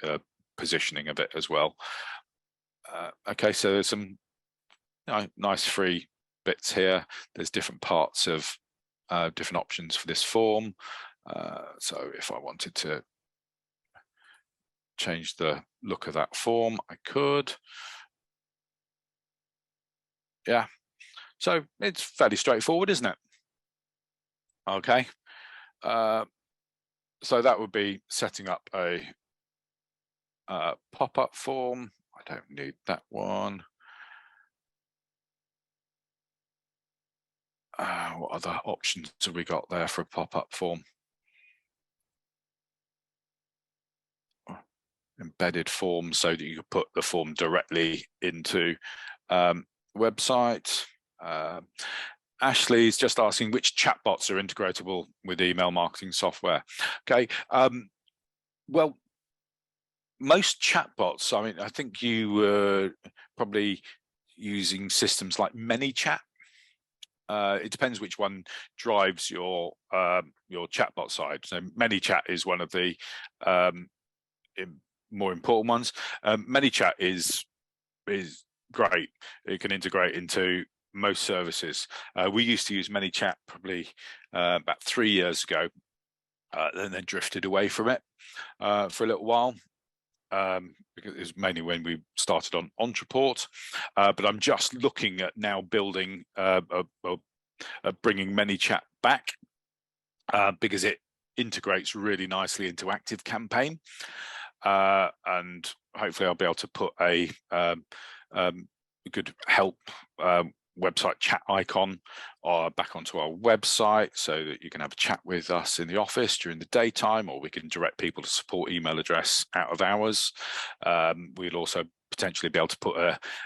positioning of it as well. Okay, so there's some nice free bits here. There's different parts of different options for this form. So if I wanted to change the look of that form, I could. Yeah, so it's fairly straightforward, isn't it? Okay, so that would be setting up a pop-up form. I don't need that one. What other options have we got there for a pop-up form? Embedded forms, so that you could put the form directly into website. Ashley's just asking which chatbots are integratable with email marketing software. Okay, well, most chatbots, I mean, I think you were probably using systems like ManyChat. It depends which one drives your chatbot side. So ManyChat is one of the more important ones. ManyChat is great. It can integrate into most services. We used to use ManyChat probably about 3 years ago, then drifted away from it for a little while. Because it was mainly when we started on Ontraport, but I'm just looking at now building, bringing ManyChat back because it integrates really nicely into ActiveCampaign, and hopefully I'll be able to put a good help website chat icon back onto our website, so that you can have a chat with us in the office during the daytime, or we can direct people to support email address out of hours. We'll also potentially be able to put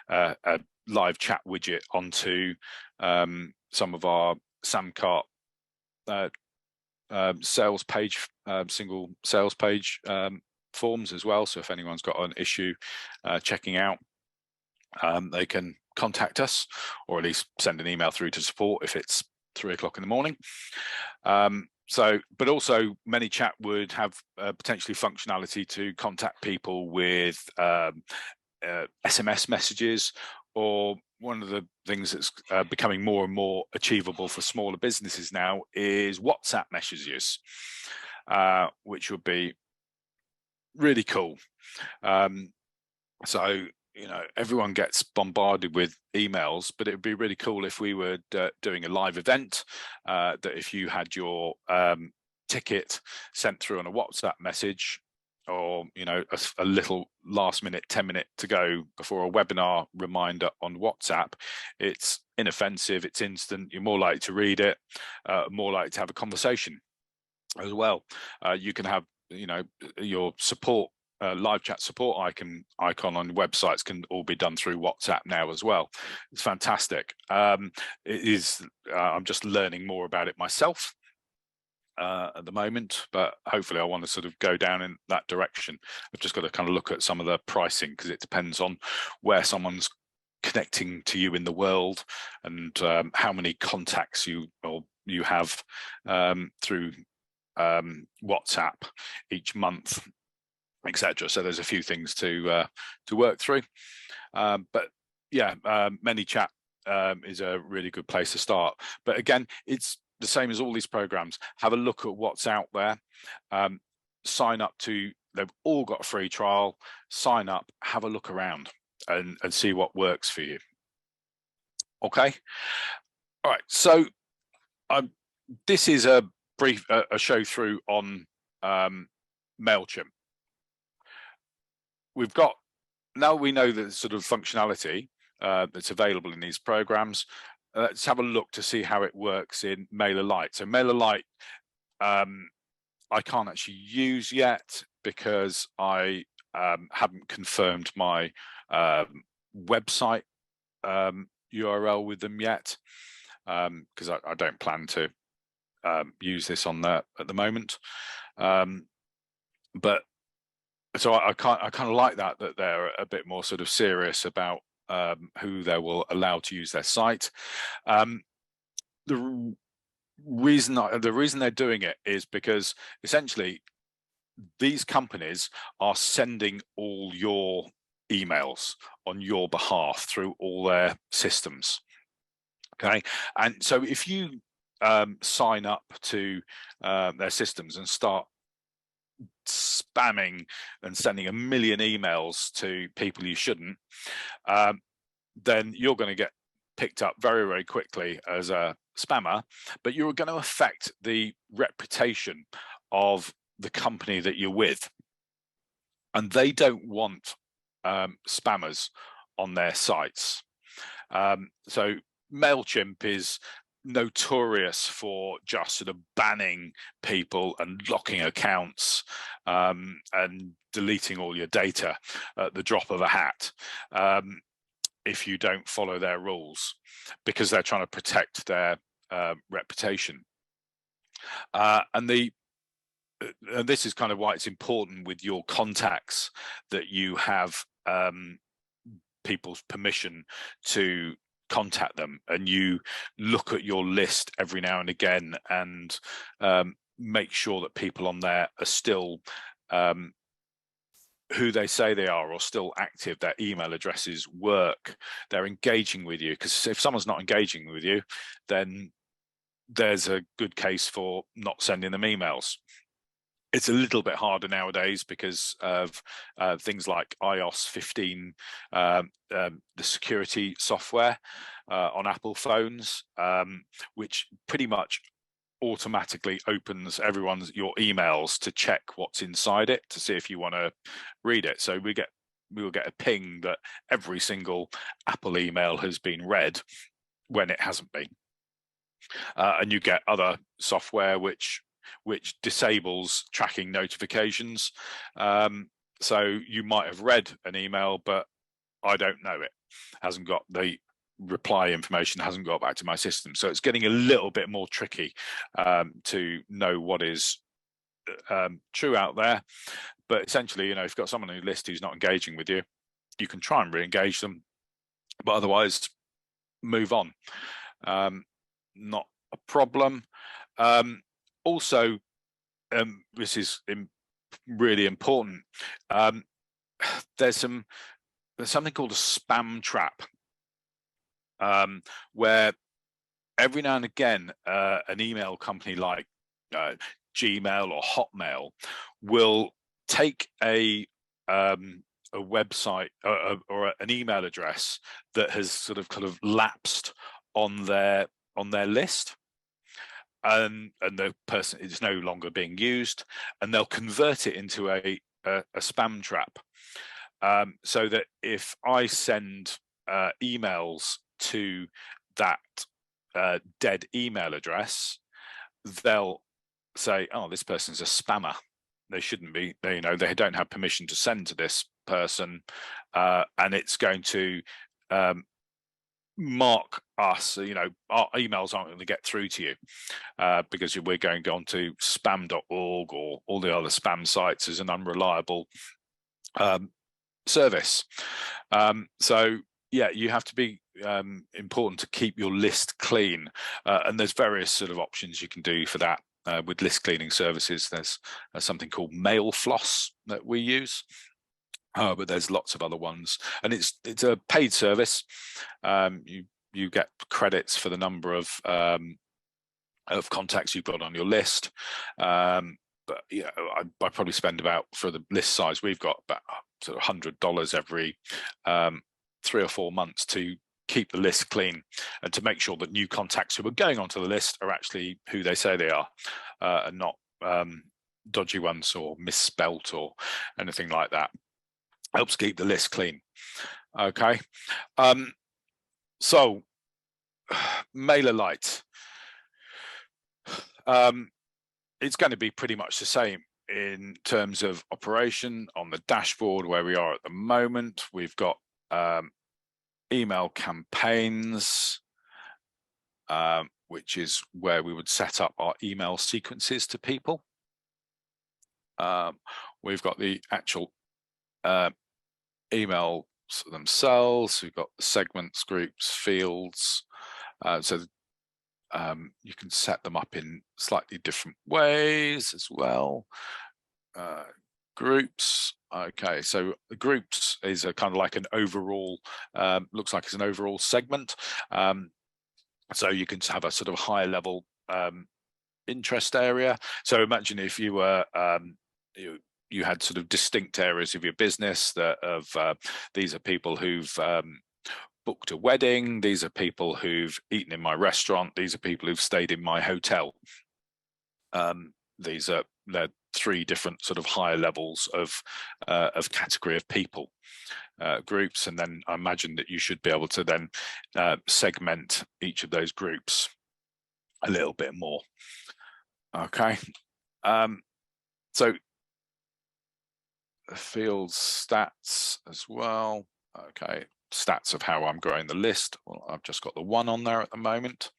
a live chat widget onto some of our Samcart sales page, single sales page forms as well. So if anyone's got an issue checking out, they can contact us, or at least send an email through to support if it's 3 o'clock in the morning. But also ManyChat would have potentially functionality to contact people with SMS messages, or one of the things that's becoming more and more achievable for smaller businesses now is WhatsApp messages, which would be really cool. So, you know, everyone gets bombarded with emails, but it would be really cool if we were doing a live event, that if you had your ticket sent through on a WhatsApp message, or, you know, a little last minute 10-minute to go before a webinar reminder on WhatsApp, it's inoffensive, it's instant, you're more likely to read it, more likely to have a conversation as well. You can have, you know, your support live chat support icon on websites can all be done through WhatsApp now as well. It's fantastic. It is. I'm just learning more about it myself at the moment, but hopefully I want to sort of go down in that direction. I've just got to kind of look at some of the pricing, because it depends on where someone's connecting to you in the world, and how many contacts you have through WhatsApp each month, etc. So there's a few things to work through, but yeah, ManyChat is a really good place to start. But again, it's the same as all these programs. Have a look at what's out there. Sign up to. They've all got a free trial. Sign up. Have a look around and see what works for you. Okay. All right. So this is a brief a show through on Mailchimp. We've got, now we know the sort of functionality that's available in these programs. Let's have a look to see how it works in MailerLite. So MailerLite, I can't actually use yet because I haven't confirmed my website URL with them yet, because I don't plan to use this on there at the moment. But so I kind of like that they're a bit more sort of serious about who they will allow to use their site. The reason they're doing it is because essentially these companies are sending all your emails on your behalf through all their systems. Okay, and so if you sign up to their systems and start spamming and sending a million emails to people you shouldn't, then you're going to get picked up very, very quickly as a spammer, but you're going to affect the reputation of the company that you're with. And they don't want spammers on their sites. So Mailchimp is notorious for just sort of banning people and locking accounts and deleting all your data at the drop of a hat if you don't follow their rules, because they're trying to protect their reputation. And this is kind of why it's important with your contacts that you have people's permission to contact them, and you look at your list every now and again and make sure that people on there are still who they say they are, or still active, their email addresses work, they're engaging with you. Because if someone's not engaging with you, then there's a good case for not sending them emails. It's a little bit harder nowadays because of things like iOS 15, the security software on Apple phones, which pretty much automatically opens your emails to check what's inside it to see if you want to read it. So we will get a ping that every single Apple email has been read when it hasn't been, and you get other software which disables tracking notifications. So you might have read an email, but I don't know it, hasn't got the reply information, hasn't got back to my system. So it's getting a little bit more tricky to know what is true out there. But essentially, if you've got someone on your list who's not engaging with you, you can try and re-engage them, but otherwise move on. Not a problem. Also, this is really important. There's something called a spam trap, where every now and again an email company like Gmail or Hotmail will take a website or an email address that has sort of kind of lapsed on their list, and the person is no longer being used, and they'll convert it into a spam trap, so that if I send emails to that dead email address, they'll say, oh, this person's a spammer, they shouldn't be, they don't have permission to send to this person, and it's going to mark us, our emails aren't going to get through to you because we're going on to spam.org or all the other spam sites as an unreliable service. So yeah, you have to be important to keep your list clean, and there's various sort of options you can do for that with list cleaning services. There's something called MailFloss that we use, but there's lots of other ones, and it's a paid service. You get credits for the number of contacts you've got on your list, but yeah, I probably spend about, for the list size we've got, about sort of $100 every 3 or 4 months to keep the list clean and to make sure that new contacts who are going onto the list are actually who they say they are, and not dodgy ones or misspelt or anything like that. Helps keep the list clean. Okay, so MailerLite, it's going to be pretty much the same in terms of operation. On the dashboard where we are at the moment, we've got email campaigns, which is where we would set up our email sequences to people. We've got the actual emails themselves. We've got segments, groups, fields. So you can set them up in slightly different ways as well. Groups. Okay, so groups is a kind of like an overall, looks like it's an overall segment. So you can have a sort of higher level interest area. So imagine if you were you had sort of distinct areas of your business that these are people who've booked a wedding, these are people who've eaten in my restaurant, these are people who've stayed in my hotel. They're three different sort of higher levels of category of people, groups, and then I imagine that you should be able to then segment each of those groups a little bit more. Okay, so fields stats as well. Okay, stats of how I'm growing the list. Well, I've just got the one on there at the moment.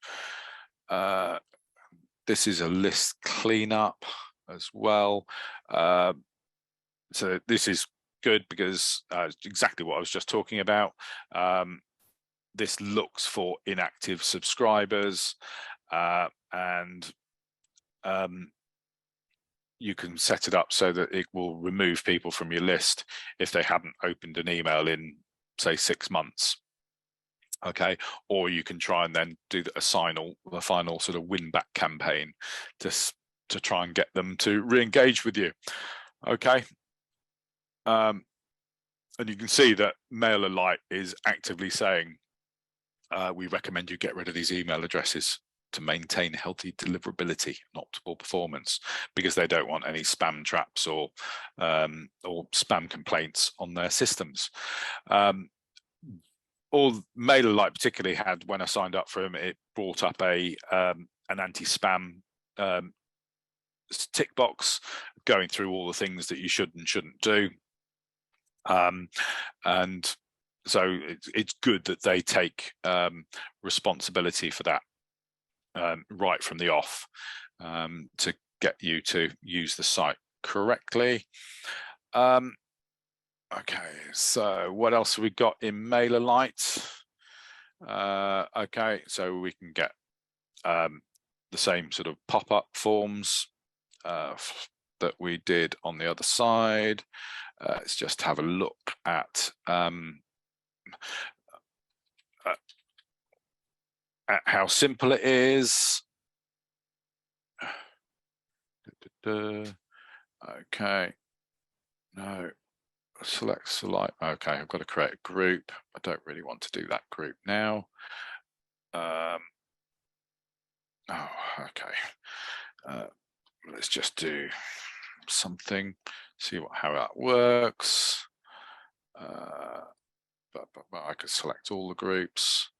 This is a list cleanup as well. So this is good because exactly what I was just talking about. This looks for inactive subscribers, and you can set it up so that it will remove people from your list if they haven't opened an email in, say, 6 months. Okay, or you can try and then do the final sort of win back campaign to try and get them to re-engage with you. Okay, and you can see that MailerLite is actively saying we recommend you get rid of these email addresses to maintain healthy deliverability and optimal performance, because they don't want any spam traps or spam complaints on their systems. All MailerLite particularly had, when I signed up for them, it brought up an anti-spam tick box going through all the things that you should and shouldn't do. And so it's good that they take responsibility for that right from the off, to get you to use the site correctly. Okay, so what else have we got in MailerLite? Okay, so we can get the same sort of pop-up forms that we did on the other side. Let's just have a look at how simple it is. Okay, no. Select. Okay, I've got to create a group. I don't really want to do that group now. Oh, okay. Let's just do something. See how that works. But I could select all the groups.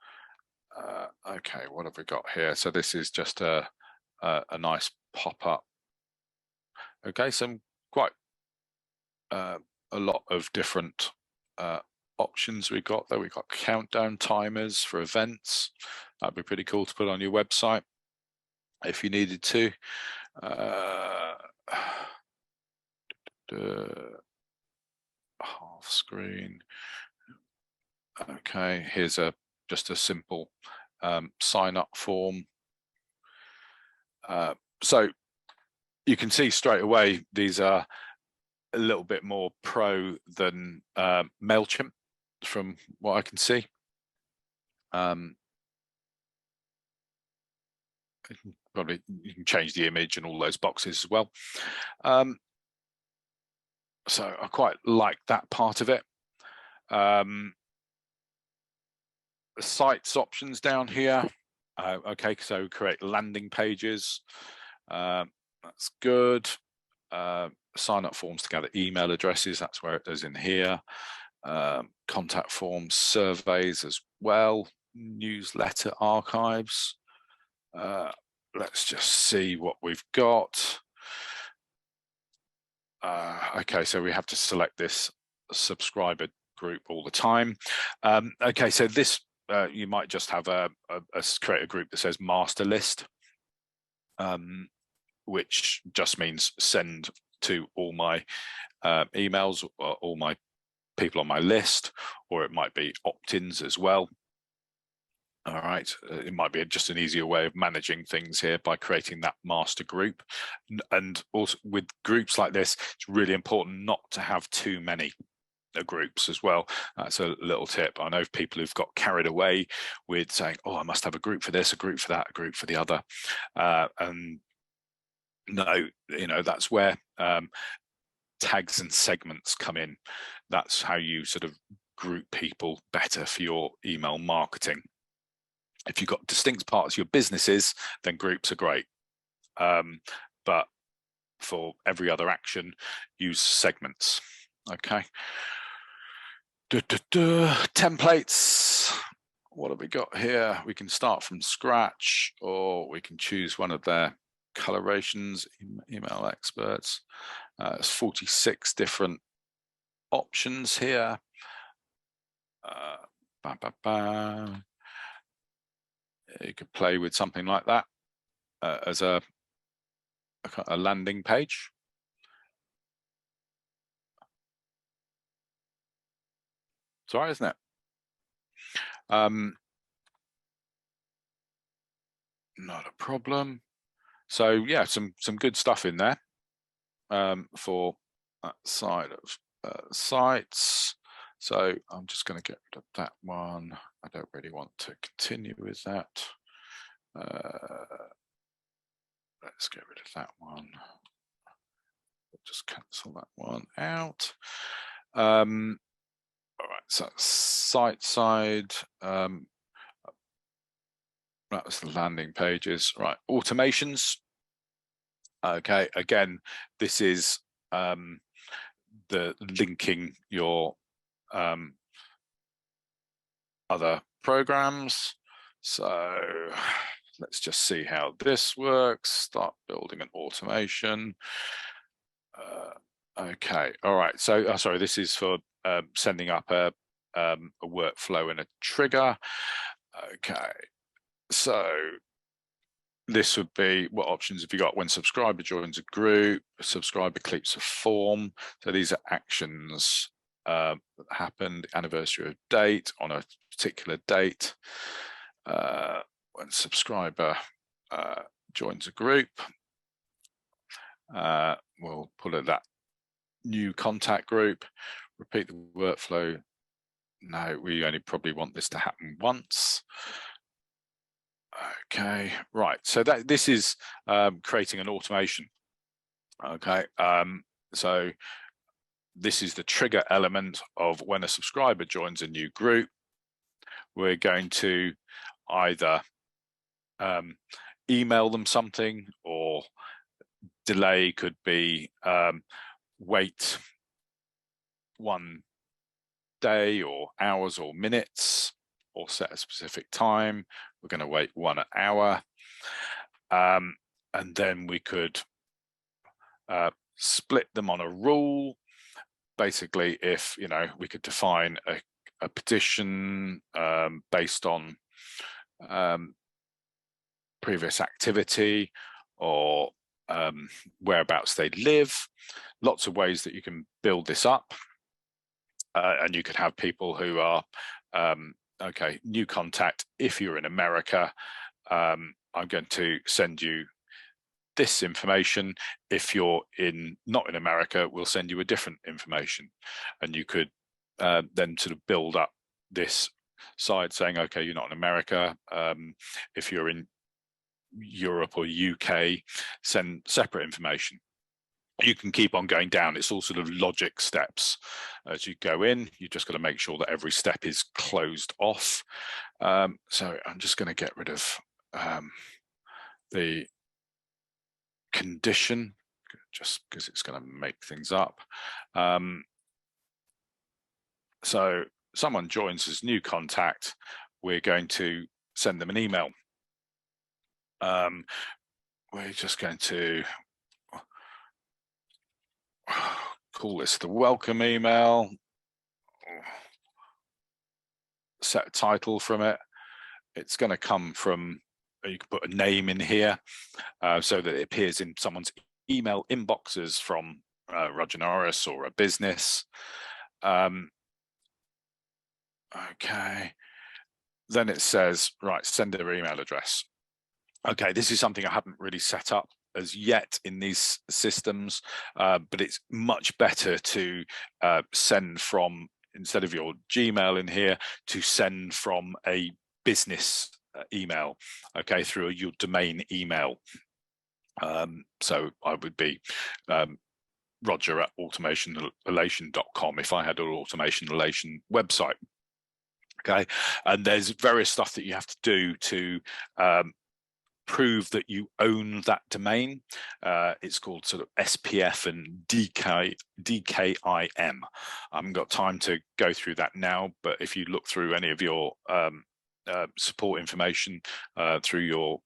Okay, what have we got here? So this is just a nice pop-up. Okay, some quite a lot of different options we got there. We got countdown timers for events. That'd be pretty cool to put on your website if you needed to. Half screen. Okay, here's just a simple sign up form. So you can see straight away these are a little bit more pro than Mailchimp from what I can see. Probably you can change the image and all those boxes as well. So I quite like that part of it. sites options down here. Okay, so create landing pages. That's good. Sign up forms to gather email addresses. That's where it is in here. Contact forms, surveys as well. Newsletter archives. Let's just see what we've got. Okay, so we have to select this subscriber group all the time. Okay, so this you might just have create a group that says master list, which just means send to all my emails, or all my people on my list, or it might be opt-ins as well. All right, it might be just an easier way of managing things here by creating that master group. And also with groups like this, it's really important not to have too many groups as well. That's a little tip. I know people who've got carried away with saying, oh, I must have a group for this, a group for that, a group for the other. And no, that's where tags and segments come in. That's how you sort of group people better for your email marketing. If you've got distinct parts of your businesses, then groups are great. But for every other action, use segments. Okay. Templates. What have we got here? We can start from scratch, or we can choose one of their colorations. Email experts. There's 46 different options here. You could play with something like that as a landing page. It's all right, isn't it? Not a problem. So yeah, some good stuff in there for that side of sites. So I'm just going to get rid of that one. I don't really want to continue with that. Let's get rid of that one. Just cancel that one out. All right, so site side. That was the landing pages. Right, automations. Okay, again, this is the linking your other programs. So let's just see how this works. Start building an automation. Okay, all right. So sorry, this is for sending up a workflow and a trigger. Okay, so this would be, what options have you got? When subscriber joins a group, subscriber clicks a form. So these are actions that happened, anniversary of date, on a particular date. When subscriber joins a group, we'll put it that new contact group, repeat the workflow. No, we only probably want this to happen once. Okay, right. So this is creating an automation. Okay, so this is the trigger element of when a subscriber joins a new group. We're going to either email them something, or delay could be wait 1 day or hours or minutes, or set a specific time. We're going to wait 1 hour, and then we could split them on a rule. Basically, if we could define a petition based on previous activity, or whereabouts they live. Lots of ways that you can build this up, and you could have people who are okay, new contact. If you're in America, I'm going to send you this information. If you're not in America, we'll send you a different information. And you could then sort of build up this side saying, okay, you're not in America. If you're in Europe or UK, send separate information. you can keep on going down. It's all sort of logic steps. As you go in, you just got to make sure that every step is closed off. So I'm just going to get rid of the condition, just because it's going to make things up. So someone joins as new contact, we're going to send them an email. We're just going to call this the welcome email, set a title from it. It's going to come from, you can put a name in here so that it appears in someone's email inboxes from Roger Norris or a business. Okay, then it says, right, send their email address. Okay, this is something I haven't really set up as yet in these systems, but it's much better to send from, instead of your Gmail in here, to send from a business email, okay, through your domain email. So I would be roger@automationrelation.com if I had an automation relation website. Okay, and there's various stuff that you have to do to prove that you own that domain. It's called sort of SPF and DKIM. I haven't got time to go through that now, but if you look through any of your support information through your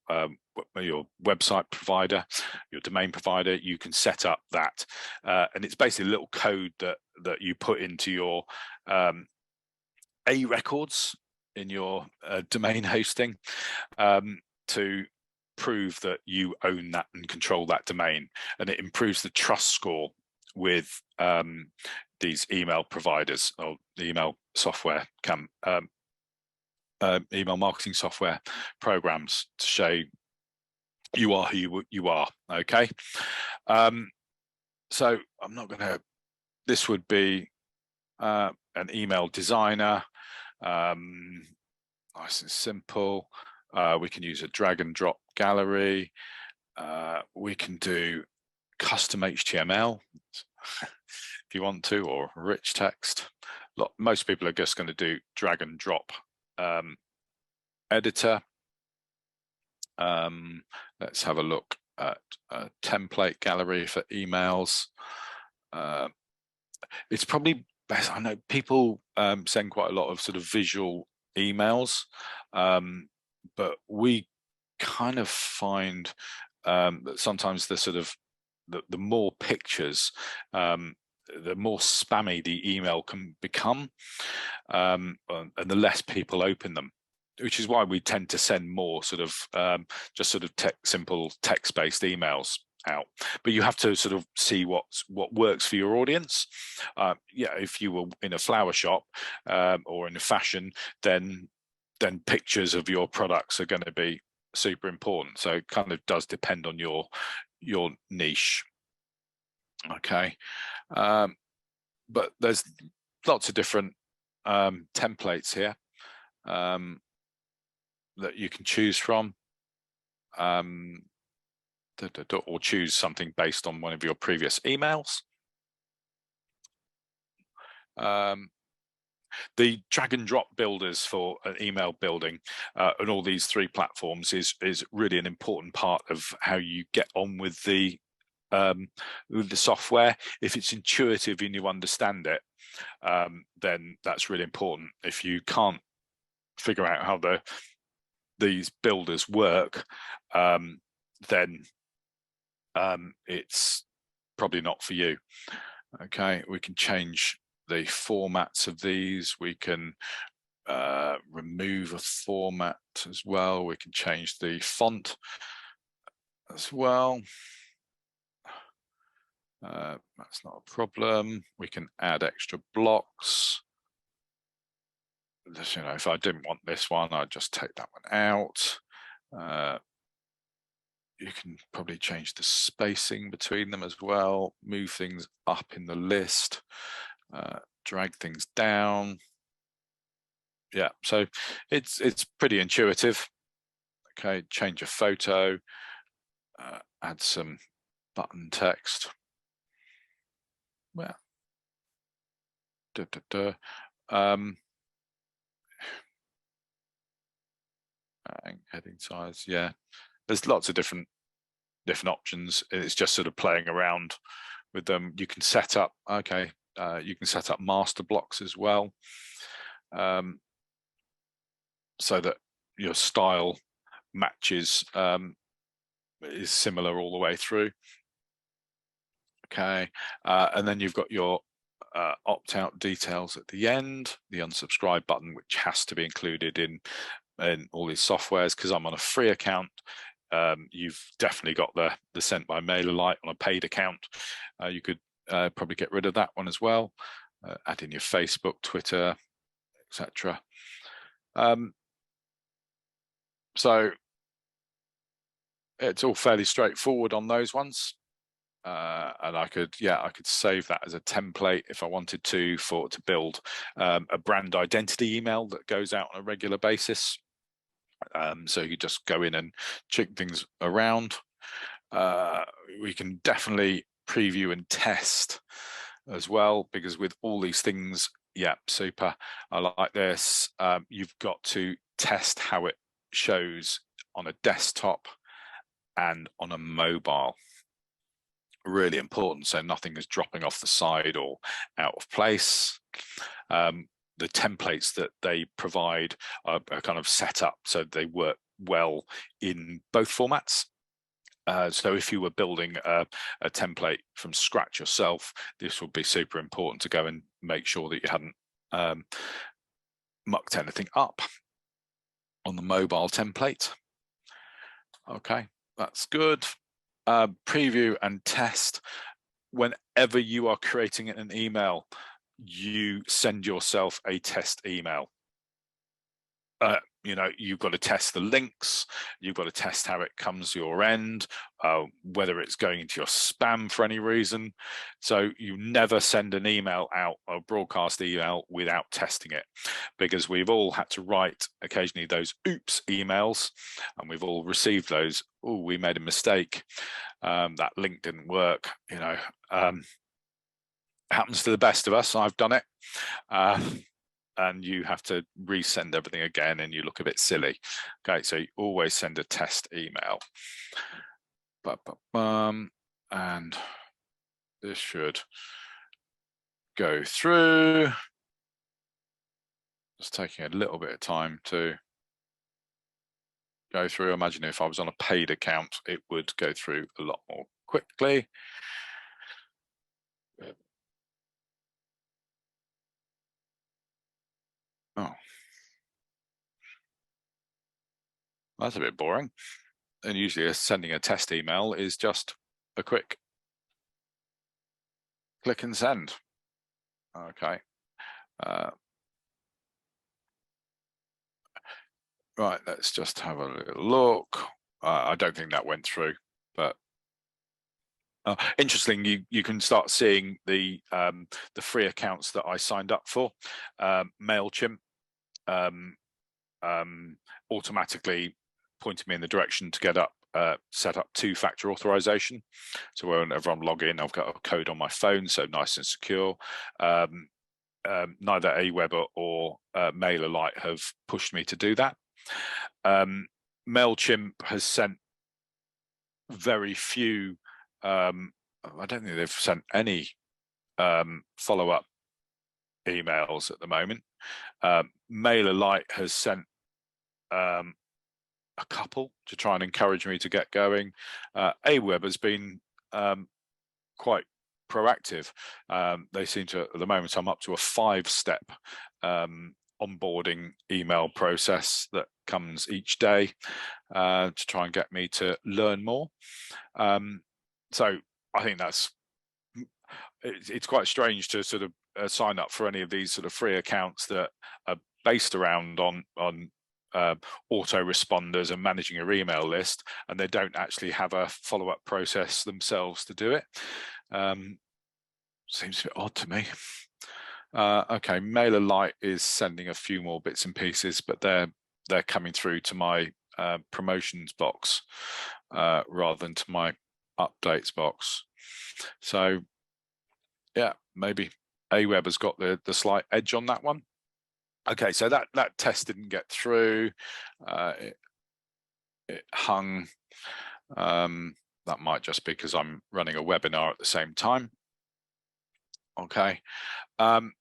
website provider, your domain provider, you can set up that, and it's basically a little code that you put into your A records in your domain hosting to prove that you own that and control that domain, and it improves the trust score with these email providers or email software email marketing software programs to show you are who you are. Okay, so I'm not going to, this would be an email designer, nice and simple. We can use a drag and drop gallery. We can do custom HTML if you want to, or rich text. Look, most people are just going to do drag and drop editor. Let's have a look at a template gallery for emails. It's probably best, I know people send quite a lot of sort of visual emails, but we kind of find that sometimes the sort of the more pictures, the more spammy the email can become, and the less people open them, which is why we tend to send more sort of just sort of simple text-based emails out. But you have to sort of see what works for your audience. Yeah, if you were in a flower shop or in a fashion, then pictures of your products are going to be super important. So it kind of does depend on your niche. Okay, but there's lots of different templates here that you can choose from, or choose something based on one of your previous emails. The drag and drop builders for an email building and all these three platforms is really an important part of how you get on with the software. If it's intuitive and you understand it, then that's really important. If you can't figure out how these builders work, then it's probably not for you. Okay, we can change the formats of these. We can remove a format as well. We can change the font as well. That's not a problem. We can add extra blocks. You know, if I didn't want this one, I'd just take that one out. You can probably change the spacing between them as well, move things up in the list, drag things down. Yeah, so it's pretty intuitive. Okay, change a photo, add some button text. well, heading size, yeah. There's lots of different options. It's just sort of playing around with them. You can set up, you can set up master blocks as well, so that your style matches, is similar all the way through. Okay, and then you've got your opt-out details at the end, the unsubscribe button, which has to be included in all these softwares. Because I'm on a free account, you've definitely got the sent by MailerLite. On a paid account, you could probably get rid of that one as well, add in your Facebook, Twitter, etc. So it's all fairly straightforward on those ones. And I could save that as a template if I wanted to build a brand identity email that goes out on a regular basis. So you just go in and check things around. We can definitely preview and test as well, because with all these things, yeah, super. I like this. You've got to test how it shows on a desktop and on a mobile. Really important, so nothing is dropping off the side or out of place. The templates that they provide are kind of set up so they work well in both formats. So if you were building a template from scratch yourself, this would be super important to go and make sure that you hadn't mucked anything up on the mobile template. Okay, that's good. Preview and test. Whenever you are creating an email, you send yourself a test email. You've got to test the links, you've got to test how it comes your end, whether it's going into your spam for any reason. So you never send an email out, a broadcast email, without testing it, because we've all had to write occasionally those oops emails, and we've all received those, oh, we made a mistake, that link didn't work. Happens to the best of us. I've done it. And you have to resend everything again, and you look a bit silly. Okay, so you always send a test email. And this should go through. Just taking a little bit of time to go through. Imagine if I was on a paid account, it would go through a lot more quickly. Oh, that's a bit boring. And usually sending a test email is just a quick click and send. Okay. Right, let's just have a little look. I don't think that went through, but interesting. You can start seeing the free accounts that I signed up for. Mailchimp automatically pointed me in the direction to get up set up two-factor authorization. So whenever I'm logging in, I've got a code on my phone, so nice and secure. Neither aweber or MailerLite have pushed me to do that. Mailchimp has sent very few. I don't think they've sent any follow-up emails at the moment. MailerLite has sent a couple to try and encourage me to get going. Aweber's been quite proactive. They seem to, at the moment, I'm up to a 5-step onboarding email process that comes each day to try and get me to learn more. So I think it's quite strange to sort of sign up for any of these sort of free accounts that are based around on autoresponders and managing your email list, and they don't actually have a follow-up process themselves to do it. Seems a bit odd to me. Okay, MailerLite is sending a few more bits and pieces, but they're coming through to my promotions box rather than to my updates box. So yeah, maybe Aweber's got the slight edge on that one. Okay, so that test didn't get through. It hung. That might just be because I'm running a webinar at the same time. Okay,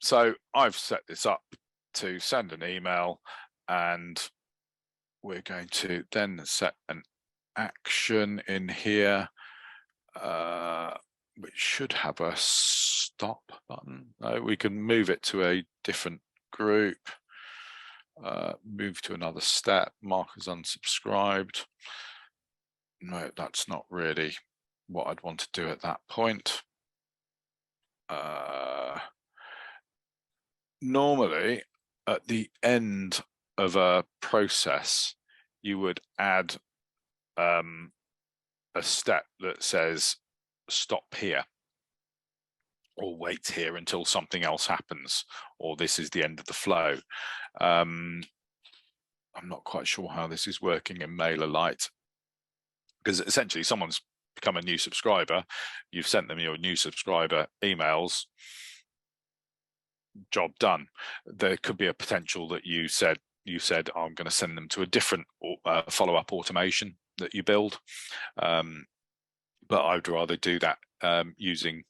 so I've set this up to send an email, and we're going to then set an action in here, which should have a stop button. No, we can move it to a different group, move to another step, mark as unsubscribed. No, that's not really what I'd want to do at that point. Normally, at the end of a process, you would add a step that says stop here, or wait here until something else happens, or this is the end of the flow. I'm not quite sure how this is working in MailerLite, because essentially someone's become a new subscriber, you've sent them your new subscriber emails, job done. There could be a potential that you said I'm going to send them to a different follow-up automation that you build, but I'd rather do that using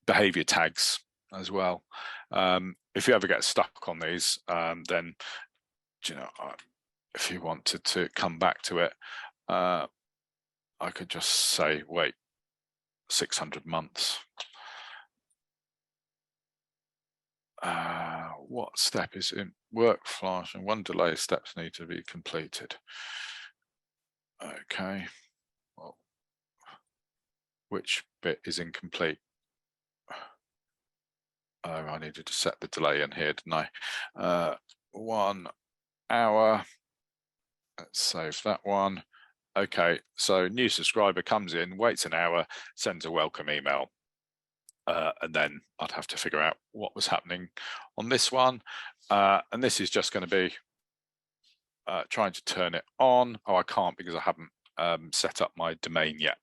behavior tags as well. If you ever get stuck on these, then if you wanted to come back to it, I could just say wait 600 months. What step is in work flash, and one delay steps need to be completed. Okay, well, which bit is incomplete? Oh, I needed to set the delay in here, didn't I? 1 hour. Let's save that one. Okay, so new subscriber comes in, waits an hour, sends a welcome email. And then I'd have to figure out what was happening on this one. And this is just going to be trying to turn it on. Oh, I can't because I haven't set up my domain yet.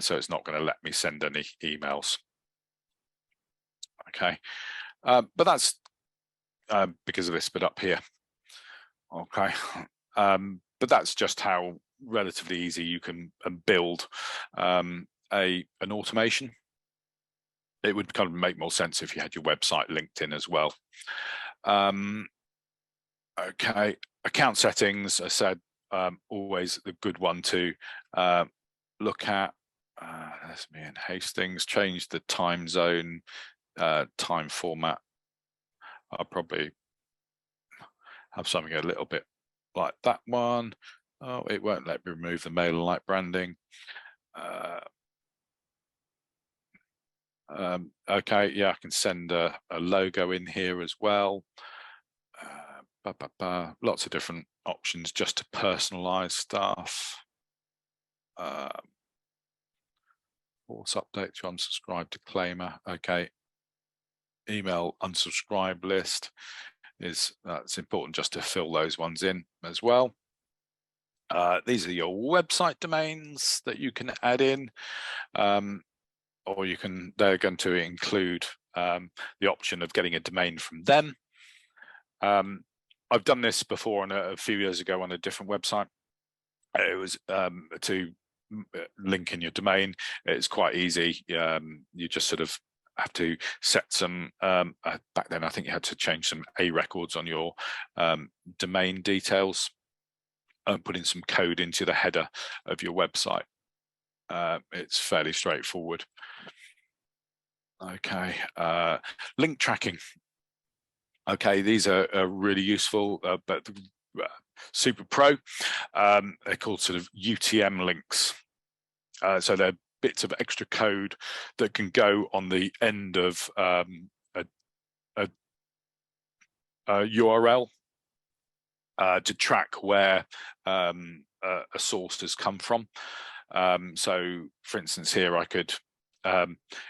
So it's not going to let me send any emails. Okay, but that's because of this bit up here. Okay, but that's just how relatively easy you can build an automation. It would kind of make more sense if you had your website linked in as well. Okay, account settings, I said, always the good one to look at. That's me in Hastings. Change the time zone, time format. I'll probably have something a little bit like that one. Oh, it won't let me remove the MailerLite branding. Okay, yeah, I can send a logo in here as well. Lots of different options just to personalize stuff. Force update to unsubscribe disclaimer. Okay, email unsubscribe list that's important just to fill those ones in as well. These are your website domains that you can add in. Or they're going to include the option of getting a domain from them. I've done this before a few years ago on a different website. It was to link in your domain. It's quite easy. You just sort of have to set some, back then I think you had to change some A records on your domain details and put in some code into the header of your website. It's fairly straightforward. Okay, link tracking. Okay, these are really useful, but super pro. They're called sort of UTM links. So they're bits of extra code that can go on the end of a URL to track where a source has come from. So, for instance, here I could,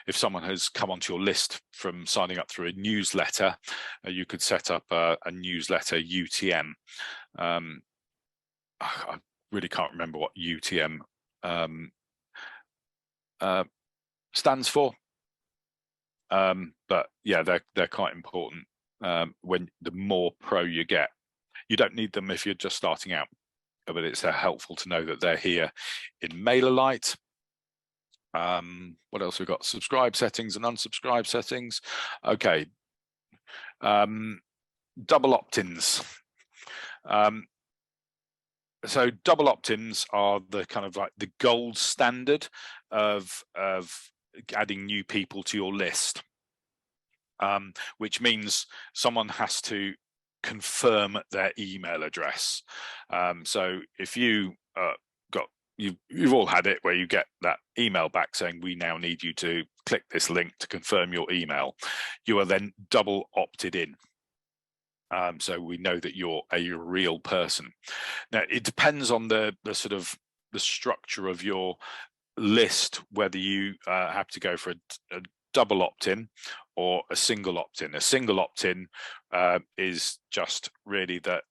if someone has come onto your list from signing up through a newsletter, you could set up a newsletter UTM. I really can't remember what UTM stands for. but yeah, they're quite important when the more pro you get. You don't need them if you're just starting out, but it's helpful to know that they're here in MailerLite. What else we got? Subscribe settings and unsubscribe settings. Okay. Double opt-ins. So double opt-ins are the kind of like the gold standard of adding new people to your list, which means someone has to confirm their email address. So if you you've all had it where you get that email back saying we now need you to click this link to confirm your email, you are then double opted in. So we know that you're a real person. Now it depends on the sort of the structure of your list, whether you have to go for a double opt-in or a single opt-in. A single opt-in is just really that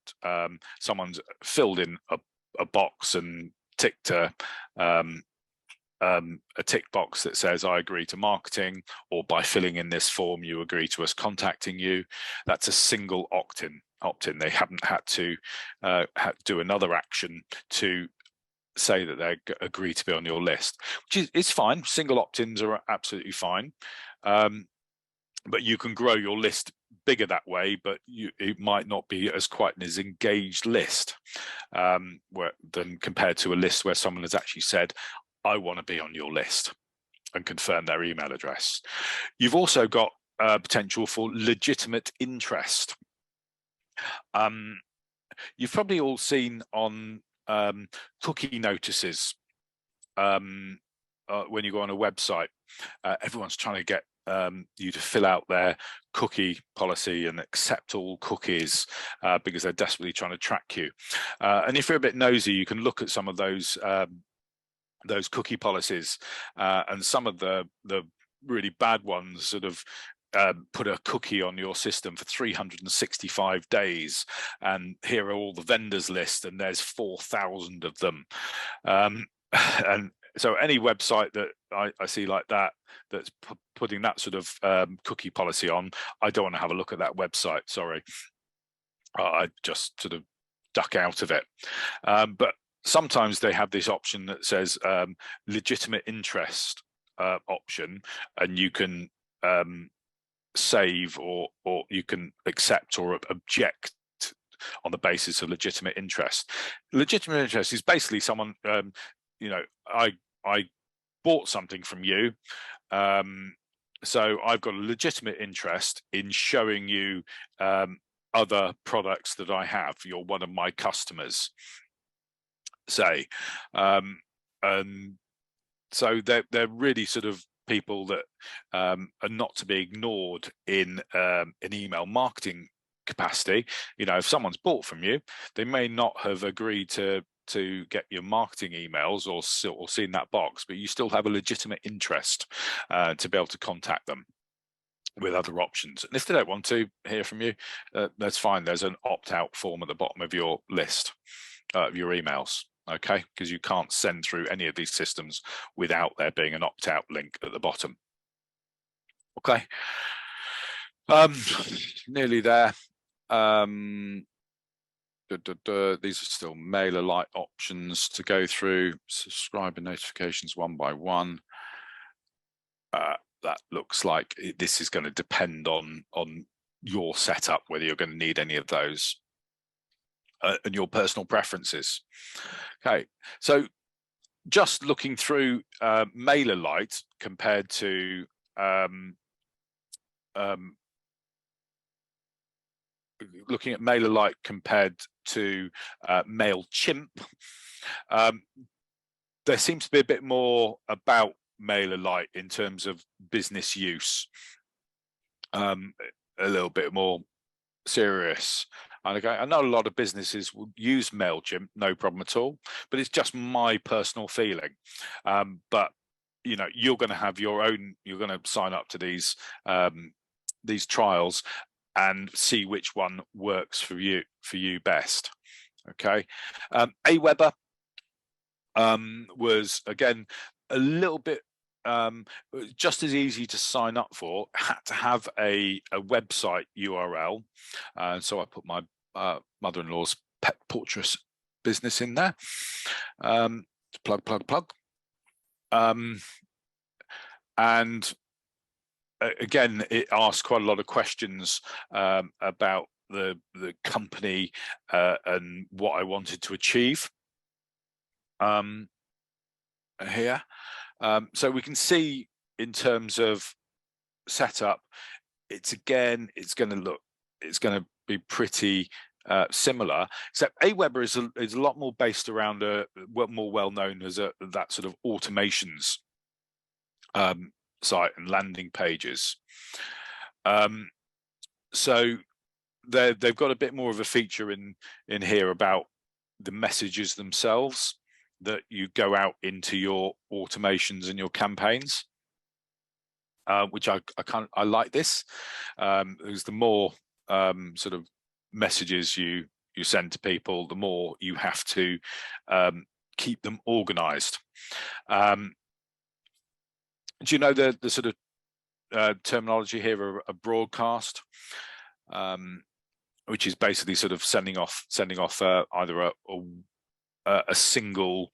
someone's filled in a box and ticked a tick box that says I agree to marketing, or by filling in this form you agree to us contacting you. It's a single opt-in. They haven't had to do another action to say that they agree to be on your list, which is fine. Single opt-ins are absolutely fine, but you can grow your list bigger that way, but it might not be as quite as engaged list than compared to a list where someone has actually said, I want to be on your list, and confirm their email address. You've also got potential for legitimate interest. You've probably all seen on cookie notices when you go on a website, everyone's trying to get you to fill out their cookie policy and accept all cookies because they're desperately trying to track you. And if you're a bit nosy, you can look at some of those cookie policies, and some of the really bad ones sort of put a cookie on your system for 365 days, and here are all the vendors list, and there's 4,000 of them. And so any website that I see like that, that's putting that sort of cookie policy on, I don't want to have a look at that website, sorry. I just sort of duck out of it. But sometimes they have this option that says legitimate interest option, and you can save or you can accept or object on the basis of legitimate interest. Legitimate interest is basically someone, you know, I bought something from you, so I've got a legitimate interest in showing you other products that I have. You're one of my customers, say, and so they're really sort of people that are not to be ignored in an email marketing capacity. You know, if someone's bought from you, they may not have agreed to get your marketing emails or seen that box, but you still have a legitimate interest to be able to contact them with other options. And if they don't want to hear from you, that's fine. There's an opt-out form at the bottom of your list of your emails. Okay, because you can't send through any of these systems without there being an opt-out link at the bottom. Okay, nearly there. These are still MailerLite options to go through. Subscriber notifications one by one. That looks like this is going to depend on your setup, whether you're going to need any of those. And your personal preferences. Okay, so just looking through MailerLite compared to looking at MailerLite compared to Mailchimp, there seems to be a bit more about MailerLite in terms of business use, a little bit more serious. And okay, I know a lot of businesses will use Mailchimp, no problem at all, but it's just my personal feeling. But you know, you're going to have your own. You're going to sign up to these trials and see which one works for you best. Okay, aweber was again a little bit just as easy to sign up for, had to have a website URL. So I put my mother-in-law's pet portress business in there. Plug. And again, it asks quite a lot of questions about the company and what I wanted to achieve here. So we can see in terms of setup, it's going to be pretty similar, except aweber is a lot more based around more well known as that sort of automations site and landing pages. So they've got a bit more of a feature in here about the messages themselves that you go out into your automations and your campaigns, which I like this, because the more sort of messages you send to people, the more you have to keep them organized. Do you know the sort of terminology here, a broadcast, which is basically sort of sending off either a single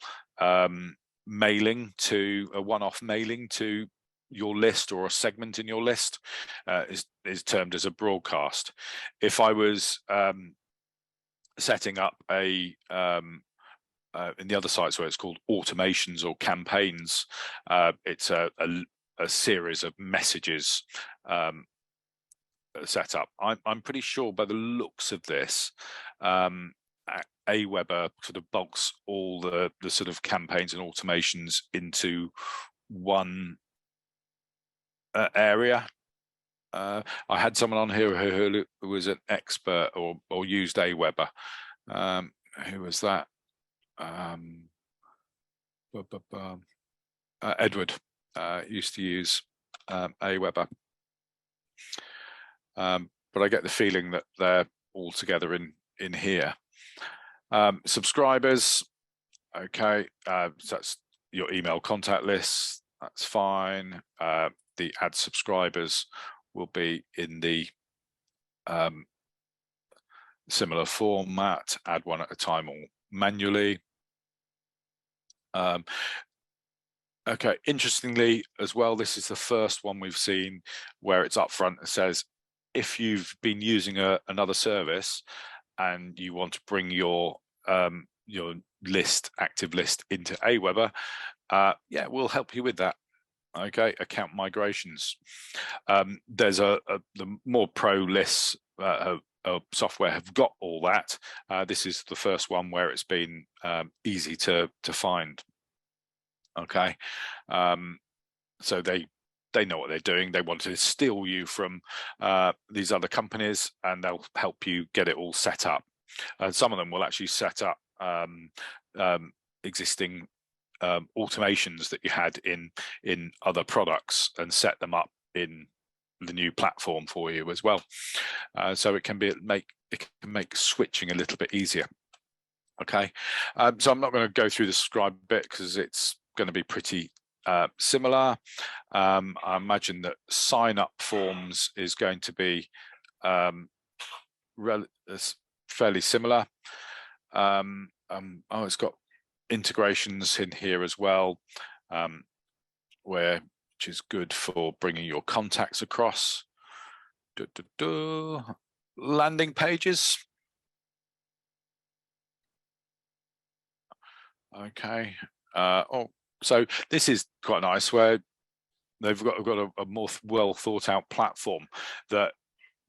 mailing to a one-off mailing to your list, or a segment in your list is termed as a broadcast. If I was setting up in the other sites where it's called automations or campaigns, it's a series of messages set up. I'm pretty sure by the looks of this, aweber sort of bulks all the sort of campaigns and automations into one area. I had someone on here who was an expert or used aweber. Who was that? Edward used to use aweber. But I get the feeling that they're all together in here. Subscribers, okay, so that's your email contact list, that's fine. The add subscribers will be in the similar format, add one at a time or manually. Okay, interestingly as well, this is the first one we've seen where it's up front. It says, if you've been using another service and you want to bring your list, active list, into aweber, yeah, we'll help you with that. Okay, account migrations. There's the more pro lists software have got all that. This is the first one where it's been easy to find. Okay, so they know what they're doing. They want to steal you from these other companies, and they'll help you get it all set up. And some of them will actually set up existing automations that you had in other products and set them up in the new platform for you as well. So it can make switching a little bit easier. Okay, so I'm not going to go through the subscribe bit because it's going to be pretty similar. I imagine that sign up forms is going to be fairly similar. It's got integrations in here as well, which is good for bringing your contacts across. Landing pages. Okay. So this is quite nice, where they've got a more well thought out platform that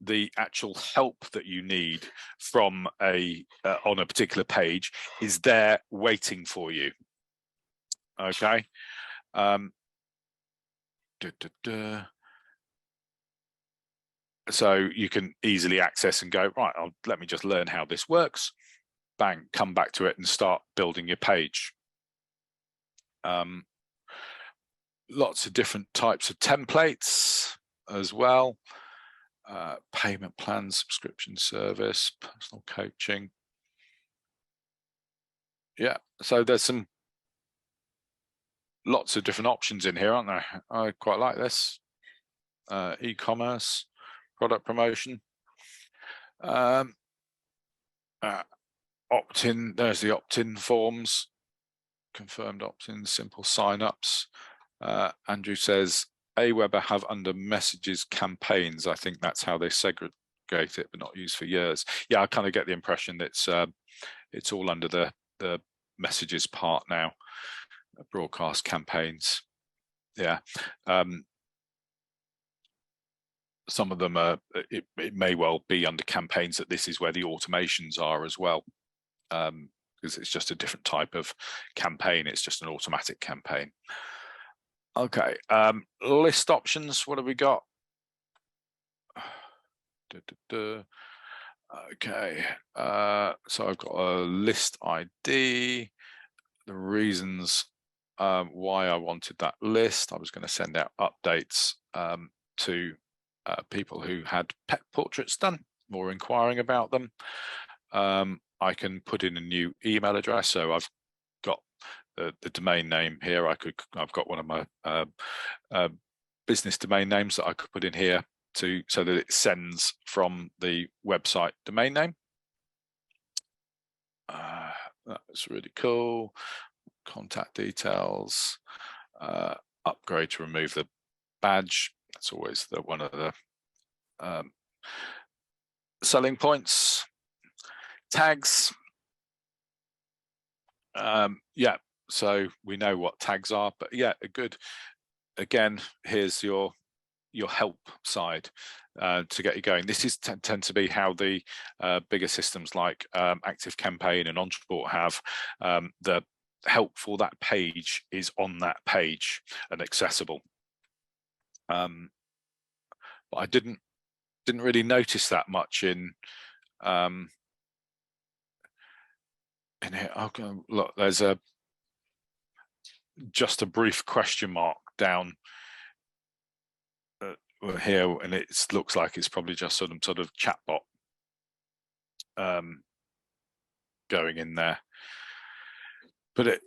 the actual help that you need from on a particular page is there waiting for you. Okay. So you can easily access and go, right, let me just learn how this works. Bang, come back to it and start building your page. Lots of different types of templates as well. Payment plans, subscription service, personal coaching. Yeah, so there's some lots of different options in here, aren't there? I quite like this. E-commerce, product promotion, opt-in. There's the opt-in forms, confirmed opt-in, simple sign-ups. Andrew says AWeber have under messages campaigns. I think that's how they segregate it, but not used for years. Yeah, I kind of get the impression that it's all under the messages part now. Broadcast campaigns. Yeah. Some of them are, it may well be under campaigns that this is where the automations are as well, because it's just a different type of campaign. It's just an automatic campaign. Okay, list options, what have we got? Okay, so I've got a list ID, the reasons why I wanted that list. I was going to send out updates to people who had pet portraits done or inquiring about them. I can put in a new email address, so I've got the domain name here. I've got one of my business domain names that I could put in here so that it sends from the website domain name. That's really cool. Contact details, upgrade to remove the badge. That's always one of the selling points. Tags. Yeah, so we know what tags are, but yeah, good. Again, here's your help side to get you going. This is tend to be how the bigger systems like ActiveCampaign and Ontraport have. The help for that page is on that page and accessible. But I didn't really notice that much in here. Okay, look, there's just a brief question mark down here, and it looks like it's probably just some sort of chatbot going in there, but it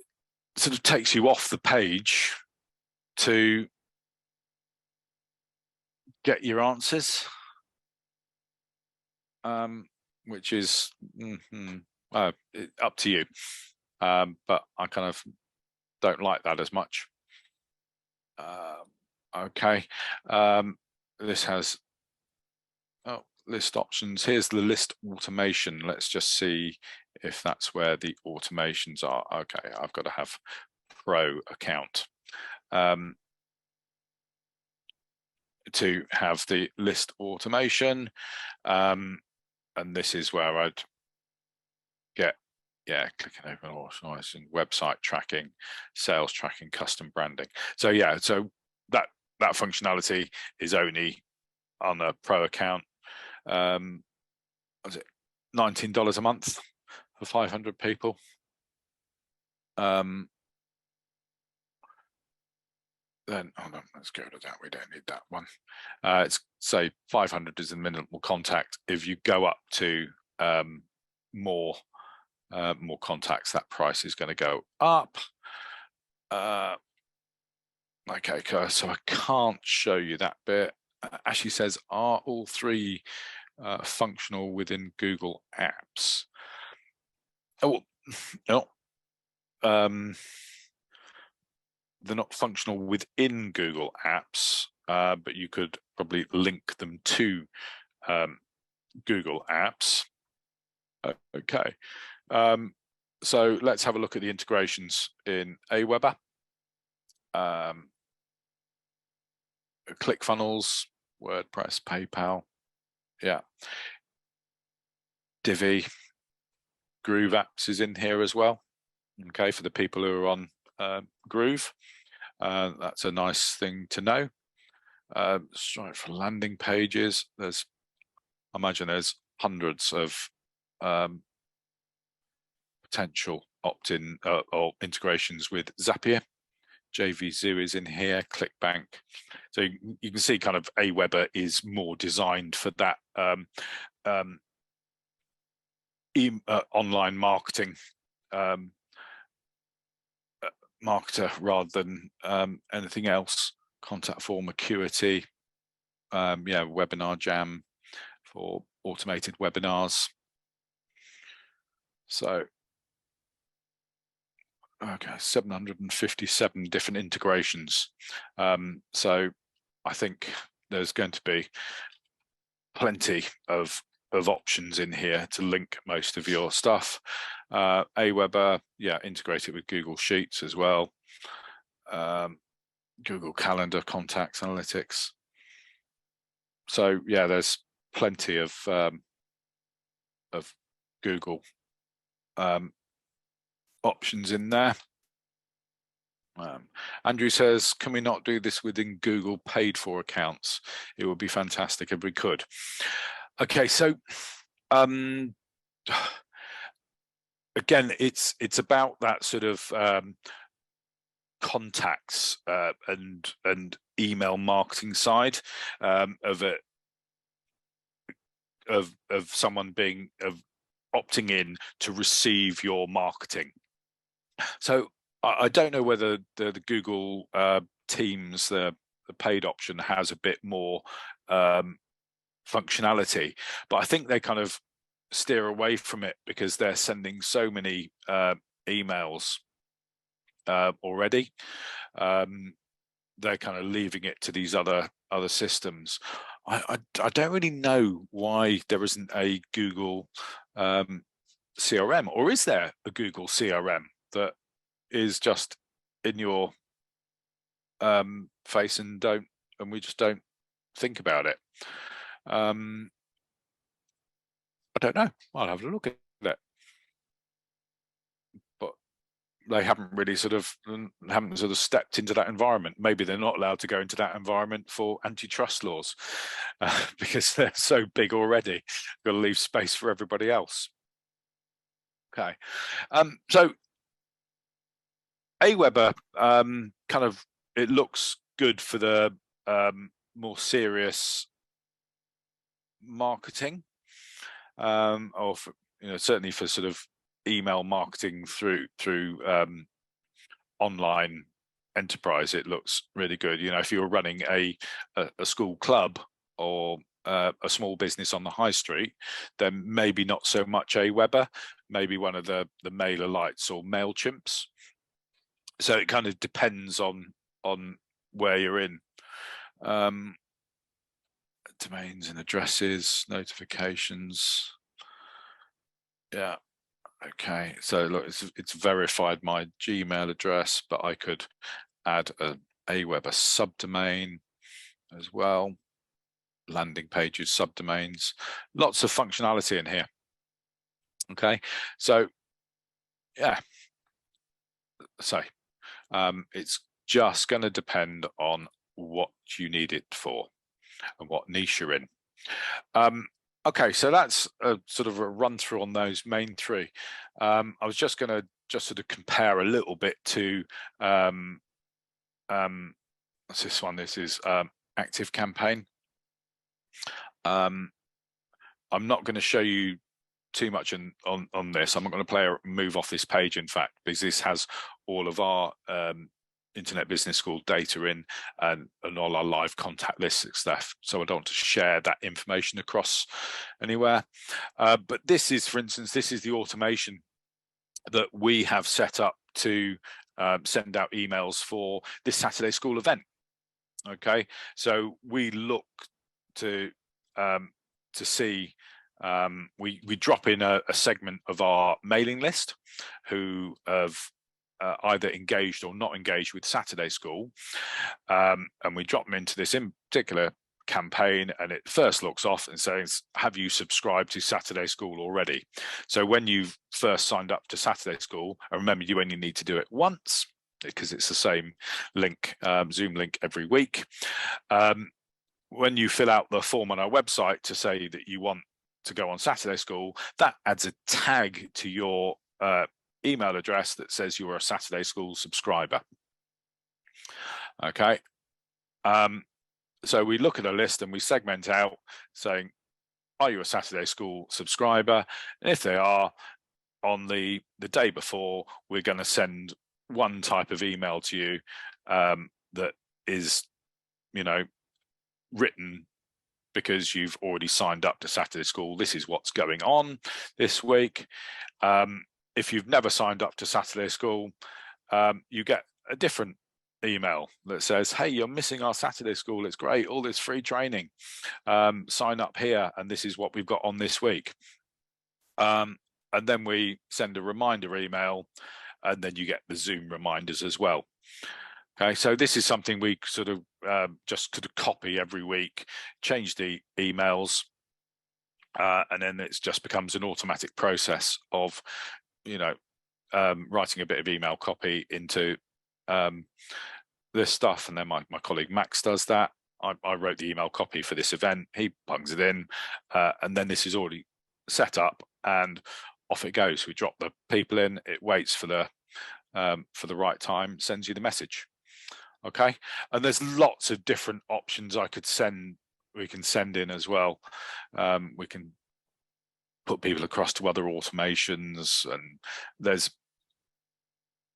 sort of takes you off the page to get your answers, which is up to you, but I kind of don't like that as much. Okay, this has list options. Here's the list automation. Let's just see if that's where the automations are. Okay, I've got to have Pro account to have the list automation, and this is where I'd get, yeah, clicking open automation, website tracking, sales tracking, custom branding. So yeah, so that functionality is only on a Pro account. Was it $19 a month for 500 people? Then hold on, let's go to that. We don't need that one. It's say 500 is the minimal contact. If you go up to more contacts, that price is going to go up. Okay, so I can't show you that bit. Ashley says, are all three functional within Google Apps? Oh, no. They're not functional within Google Apps, but you could probably link them to Google Apps. Okay, so let's have a look at the integrations in AWeber. ClickFunnels, WordPress, PayPal, yeah. Divi, Groove Apps is in here as well. Okay, for the people who are on Groove, that's a nice thing to know. Stripe for landing pages. I imagine there's hundreds of potential opt-in or integrations with Zapier. JVZoo is in here, ClickBank. So you can see kind of AWeber is more designed for that online marketing marketer rather than anything else. Contact form acuity, yeah, webinar jam for automated webinars. So, okay, 757 different integrations. So I think there's going to be plenty of options in here to link most of your stuff. Aweber, yeah, integrated with Google Sheets as well. Google Calendar, contacts, analytics. So yeah, there's plenty of Google options in there. Andrew says, can we not do this within Google paid for accounts? It would be fantastic if we could. Okay, so again, it's about that sort of contacts and email marketing side of it, of someone being opting in to receive your marketing. So I don't know whether the Google Teams, the paid option, has a bit more functionality, but I think they kind of steer away from it because they're sending so many emails already. They're kind of leaving it to these other systems. I don't really know why there isn't a Google CRM, or is there a Google CRM that is just in your face and we just don't think about it? I don't know. I'll have a look at it, but they haven't really sort of stepped into that environment. Maybe they're not allowed to go into that environment for antitrust laws because they're so big already. Got to leave space for everybody else. Okay, so Aweber kind of, it looks good for the more serious marketing, or for, certainly for sort of email marketing through online enterprise. It looks really good. If you're running a school club or a small business on the high street, then maybe not so much Aweber, maybe one of the MailerLites or Mailchimps. So it kind of depends on where you're in. Domains and addresses, notifications. Yeah. Okay. So look, it's verified my Gmail address, but I could add a Aweber subdomain as well. Landing pages, subdomains, lots of functionality in here. Okay. So yeah. So it's just going to depend on what you need it for and what niche you're in. Okay, so that's a sort of a run through on those main three. I was just going to sort of compare a little bit to what's this one? This is ActiveCampaign. I'm not going to show you too much on this. I'm not going to move off this page, in fact, because this has all of our Internet Business School data in and all our live contact lists and stuff. So I don't want to share that information across anywhere. But this is, for instance, this is the automation that we have set up to send out emails for this Saturday school event. Okay, so we look to see, we drop in a segment of our mailing list who have either engaged or not engaged with Saturday School, and we drop them into this in particular campaign, and it first looks off and says, have you subscribed to Saturday School already? So when you've first signed up to Saturday School, and remember, you only need to do it once because it's the same link, Zoom link every week. When you fill out the form on our website to say that you want to go on Saturday School, that adds a tag to your email address that says you're a Saturday School subscriber. Okay, so we look at a list and we segment out saying, are you a Saturday School subscriber? And if they are, on the day before, we're going to send one type of email to you that is, you know, written because you've already signed up to Saturday School. This is what's going on this week. If you've never signed up to Saturday School, you get a different email that says, hey, you're missing our Saturday School. It's great, all this free training. Sign up here, and this is what we've got on this week. And then we send a reminder email, and then you get the Zoom reminders as well. Okay, so this is something we sort of just could copy every week, change the emails, and then it just becomes an automatic process of, you know, writing a bit of email copy into this stuff. And then my colleague Max does that. I wrote the email copy for this event. He plugs it in, and then this is already set up, and off it goes. We drop the people in. It waits for the right time, sends you the message. Okay, and there's lots of different options we can send in as well. We can put people across to other automations, and there's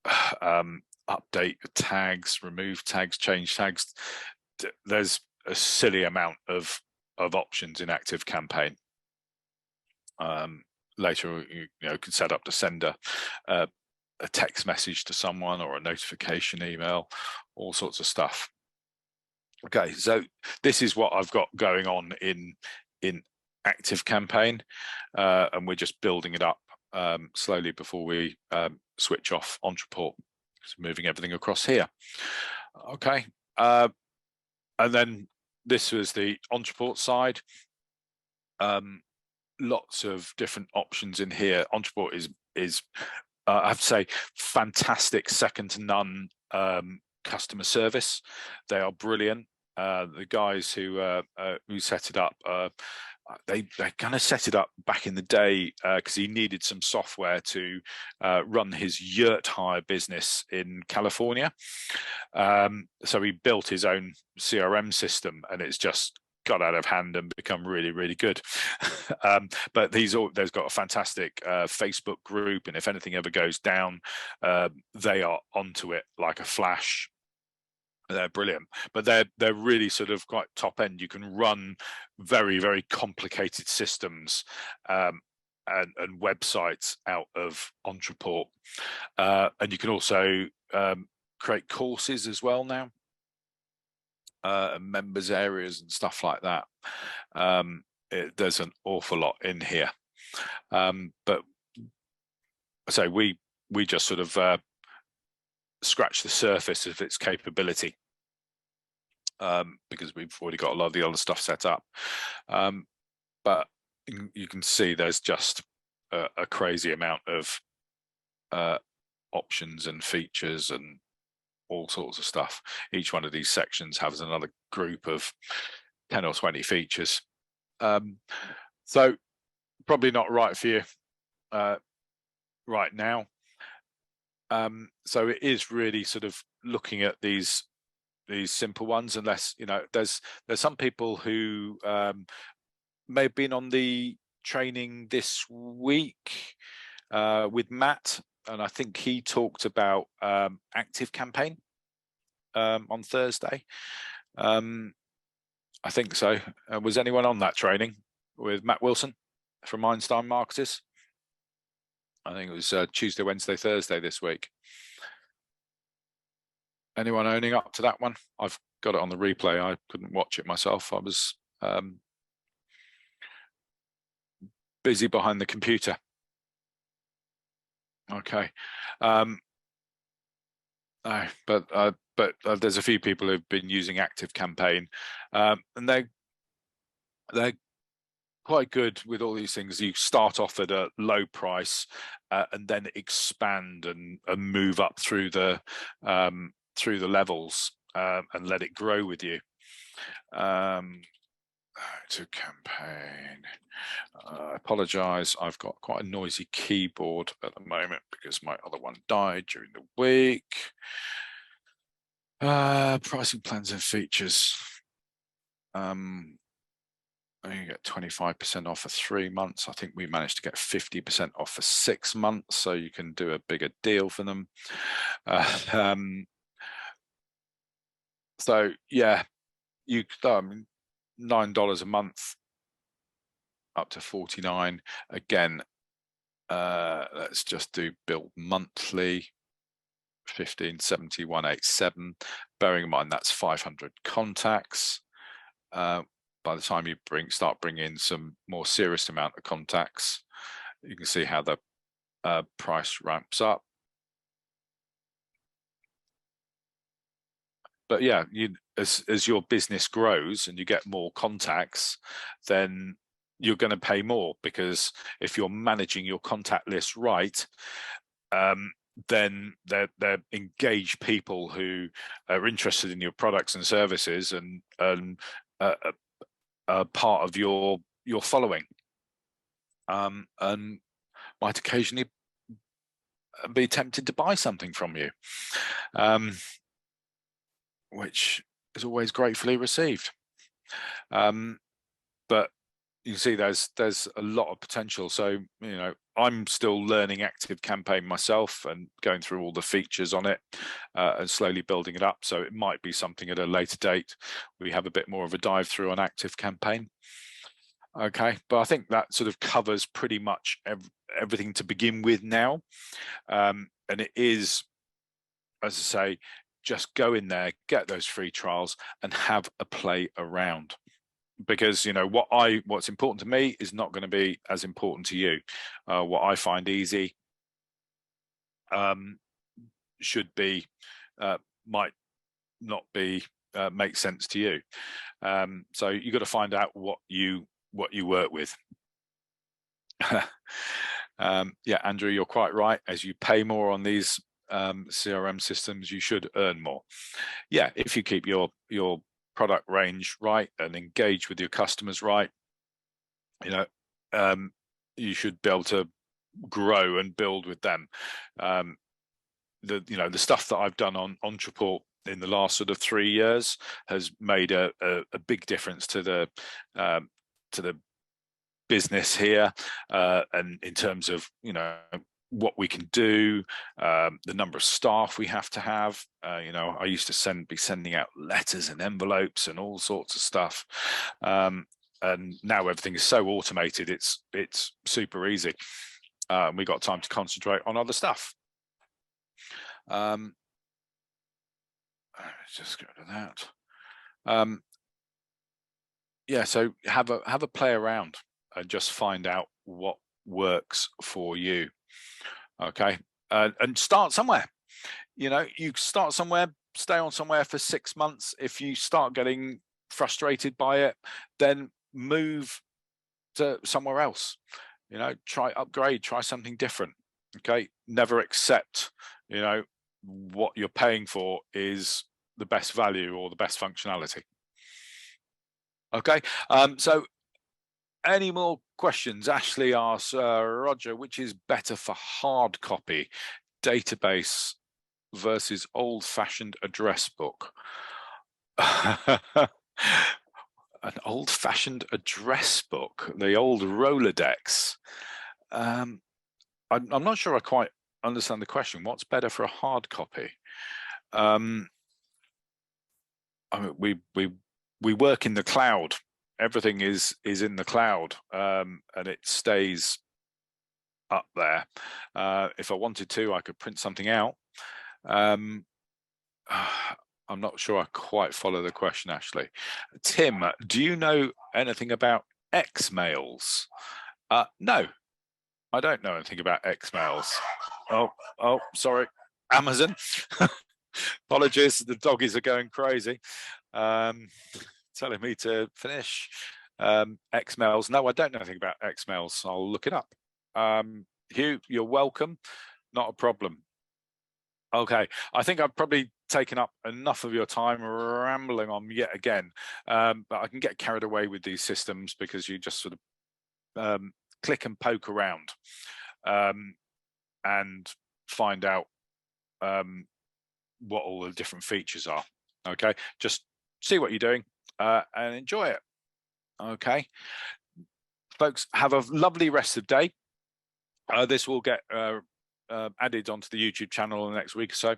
update tags, remove tags, change tags. There's a silly amount of options in ActiveCampaign. Later, you can set up to send a text message to someone or a notification email, all sorts of stuff. Okay, so this is what I've got going on in ActiveCampaign, and we're just building it up slowly before we switch off Ontraport. So moving everything across here. Okay, and then this was the Ontraport side. Lots of different options in here. Ontraport is I have to say, fantastic, second to none customer service. They are brilliant. The guys who set it up, they kind of set it up back in the day because he needed some software to run his yurt hire business in California. So he built his own CRM system, and it's just got out of hand and become really, really good. But there's got a fantastic Facebook group, and if anything ever goes down, they are onto it like a flash. They're brilliant, but they're really sort of quite top end. You can run very, very complicated systems and websites out of Ontraport, and you can also create courses as well now. Members areas and stuff like that. There's an awful lot in here, but so we just sort of scratch the surface of its capability because we've already got a lot of the other stuff set up. But you can see there's just a crazy amount of options and features and all sorts of stuff. Each one of these sections has another group of 10 or 20 features. So probably not right for you right now. So it is really sort of looking at these simple ones, unless there's some people who may have been on the training this week with Matt, and I think he talked about ActiveCampaign on Thursday. I think so. Was anyone on that training with Matt Wilson from Einstein Marketers? I think it was Tuesday, Wednesday, Thursday this week. Anyone owning up to that one? I've got it on the replay. I couldn't watch it myself. I was busy behind the computer. Okay. But there's a few people who've been using ActiveCampaign, and they're quite good with all these things. You start off at a low price and then expand and move up through the levels and let it grow with you. To campaign. I apologize. I've got quite a noisy keyboard at the moment because my other one died during the week. Pricing plans and features. you get 25% off for 3 months. I think we managed to get 50% off for 6 months, so you can do a bigger deal for them. So yeah, you $9 a month up to 49. Again, let's just do bill monthly. 1570,187. Bearing in mind that's 500 contacts. By the time you start bringing some more serious amount of contacts, you can see how the price ramps up. But yeah, as your business grows and you get more contacts, then you're going to pay more, because if you're managing your contact list right, then they're engaged people who are interested in your products and services and part of your following, and might occasionally be tempted to buy something from you, which is always gratefully received. But you can see there's a lot of potential. So, you know, I'm still learning ActiveCampaign myself and going through all the features on it, and slowly building it up. So it might be something at a later date we have a bit more of a dive through on ActiveCampaign. Okay, but I think that sort of covers pretty much everything to begin with now. And it is, as I say, just go in there, get those free trials and have a play around. Because, you know, what's important to me is not going to be as important to you. What I find easy should be might not be make sense to you. So you've got to find out what you work with. Yeah, Andrew, you're quite right. As you pay more on these CRM systems, you should earn more. Yeah, if you keep your product range right and engage with your customers right, you know, you should be able to grow and build with them. The stuff that I've done on Ontraport in the last sort of 3 years has made a big difference to the business here, and in terms of, you know, what we can do, the number of staff we have to have. You know, I used to be sending out letters and envelopes and all sorts of stuff, and now everything is so automated. It's super easy. We got time to concentrate on other stuff. Let's just go to that. Yeah, so have a play around and just find out what works for you. Okay, and start somewhere. You know, you start somewhere, stay on somewhere for 6 months. If you start getting frustrated by it, then move to somewhere else. You know, upgrade, try something different. Okay, never accept, you know, what you're paying for is the best value or the best functionality. Okay, so any more questions? Ashley asks, Roger, which is better for hard copy, database versus old-fashioned address book? An old-fashioned address book, the old Rolodex. I'm not sure I quite understand the question. What's better for a hard copy? I mean, we work in the cloud. Everything is in the cloud, and it stays up there. If I wanted to, I could print something out. I'm not sure I quite follow the question, Ashley. Tim, do you know anything about Xmails? No, I don't know anything about Xmails. Oh, sorry, Amazon. Apologies, the doggies are going crazy, telling me to finish. Xmails. No, I don't know anything about Xmails. I'll look it up. Hugh, you're welcome. Not a problem. Okay, I think I've probably taken up enough of your time rambling on yet again, but I can get carried away with these systems because you just sort of click and poke around and find out what all the different features are. Okay, just see what you're doing and enjoy it. Okay, folks, have a lovely rest of the day. This will get added onto the YouTube channel in the next week or so,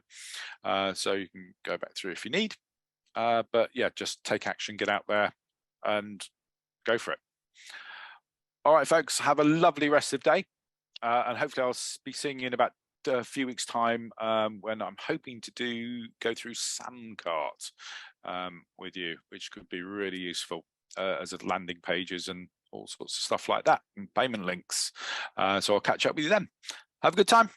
so you can go back through if you need. But yeah, just take action, get out there and go for it. All right, folks, have a lovely rest of the day. And hopefully I'll be seeing you in about a few weeks' time, when I'm hoping to go through Samcart with you, which could be really useful as a landing pages and all sorts of stuff like that, and payment links. So I'll catch up with you then. Have a good time.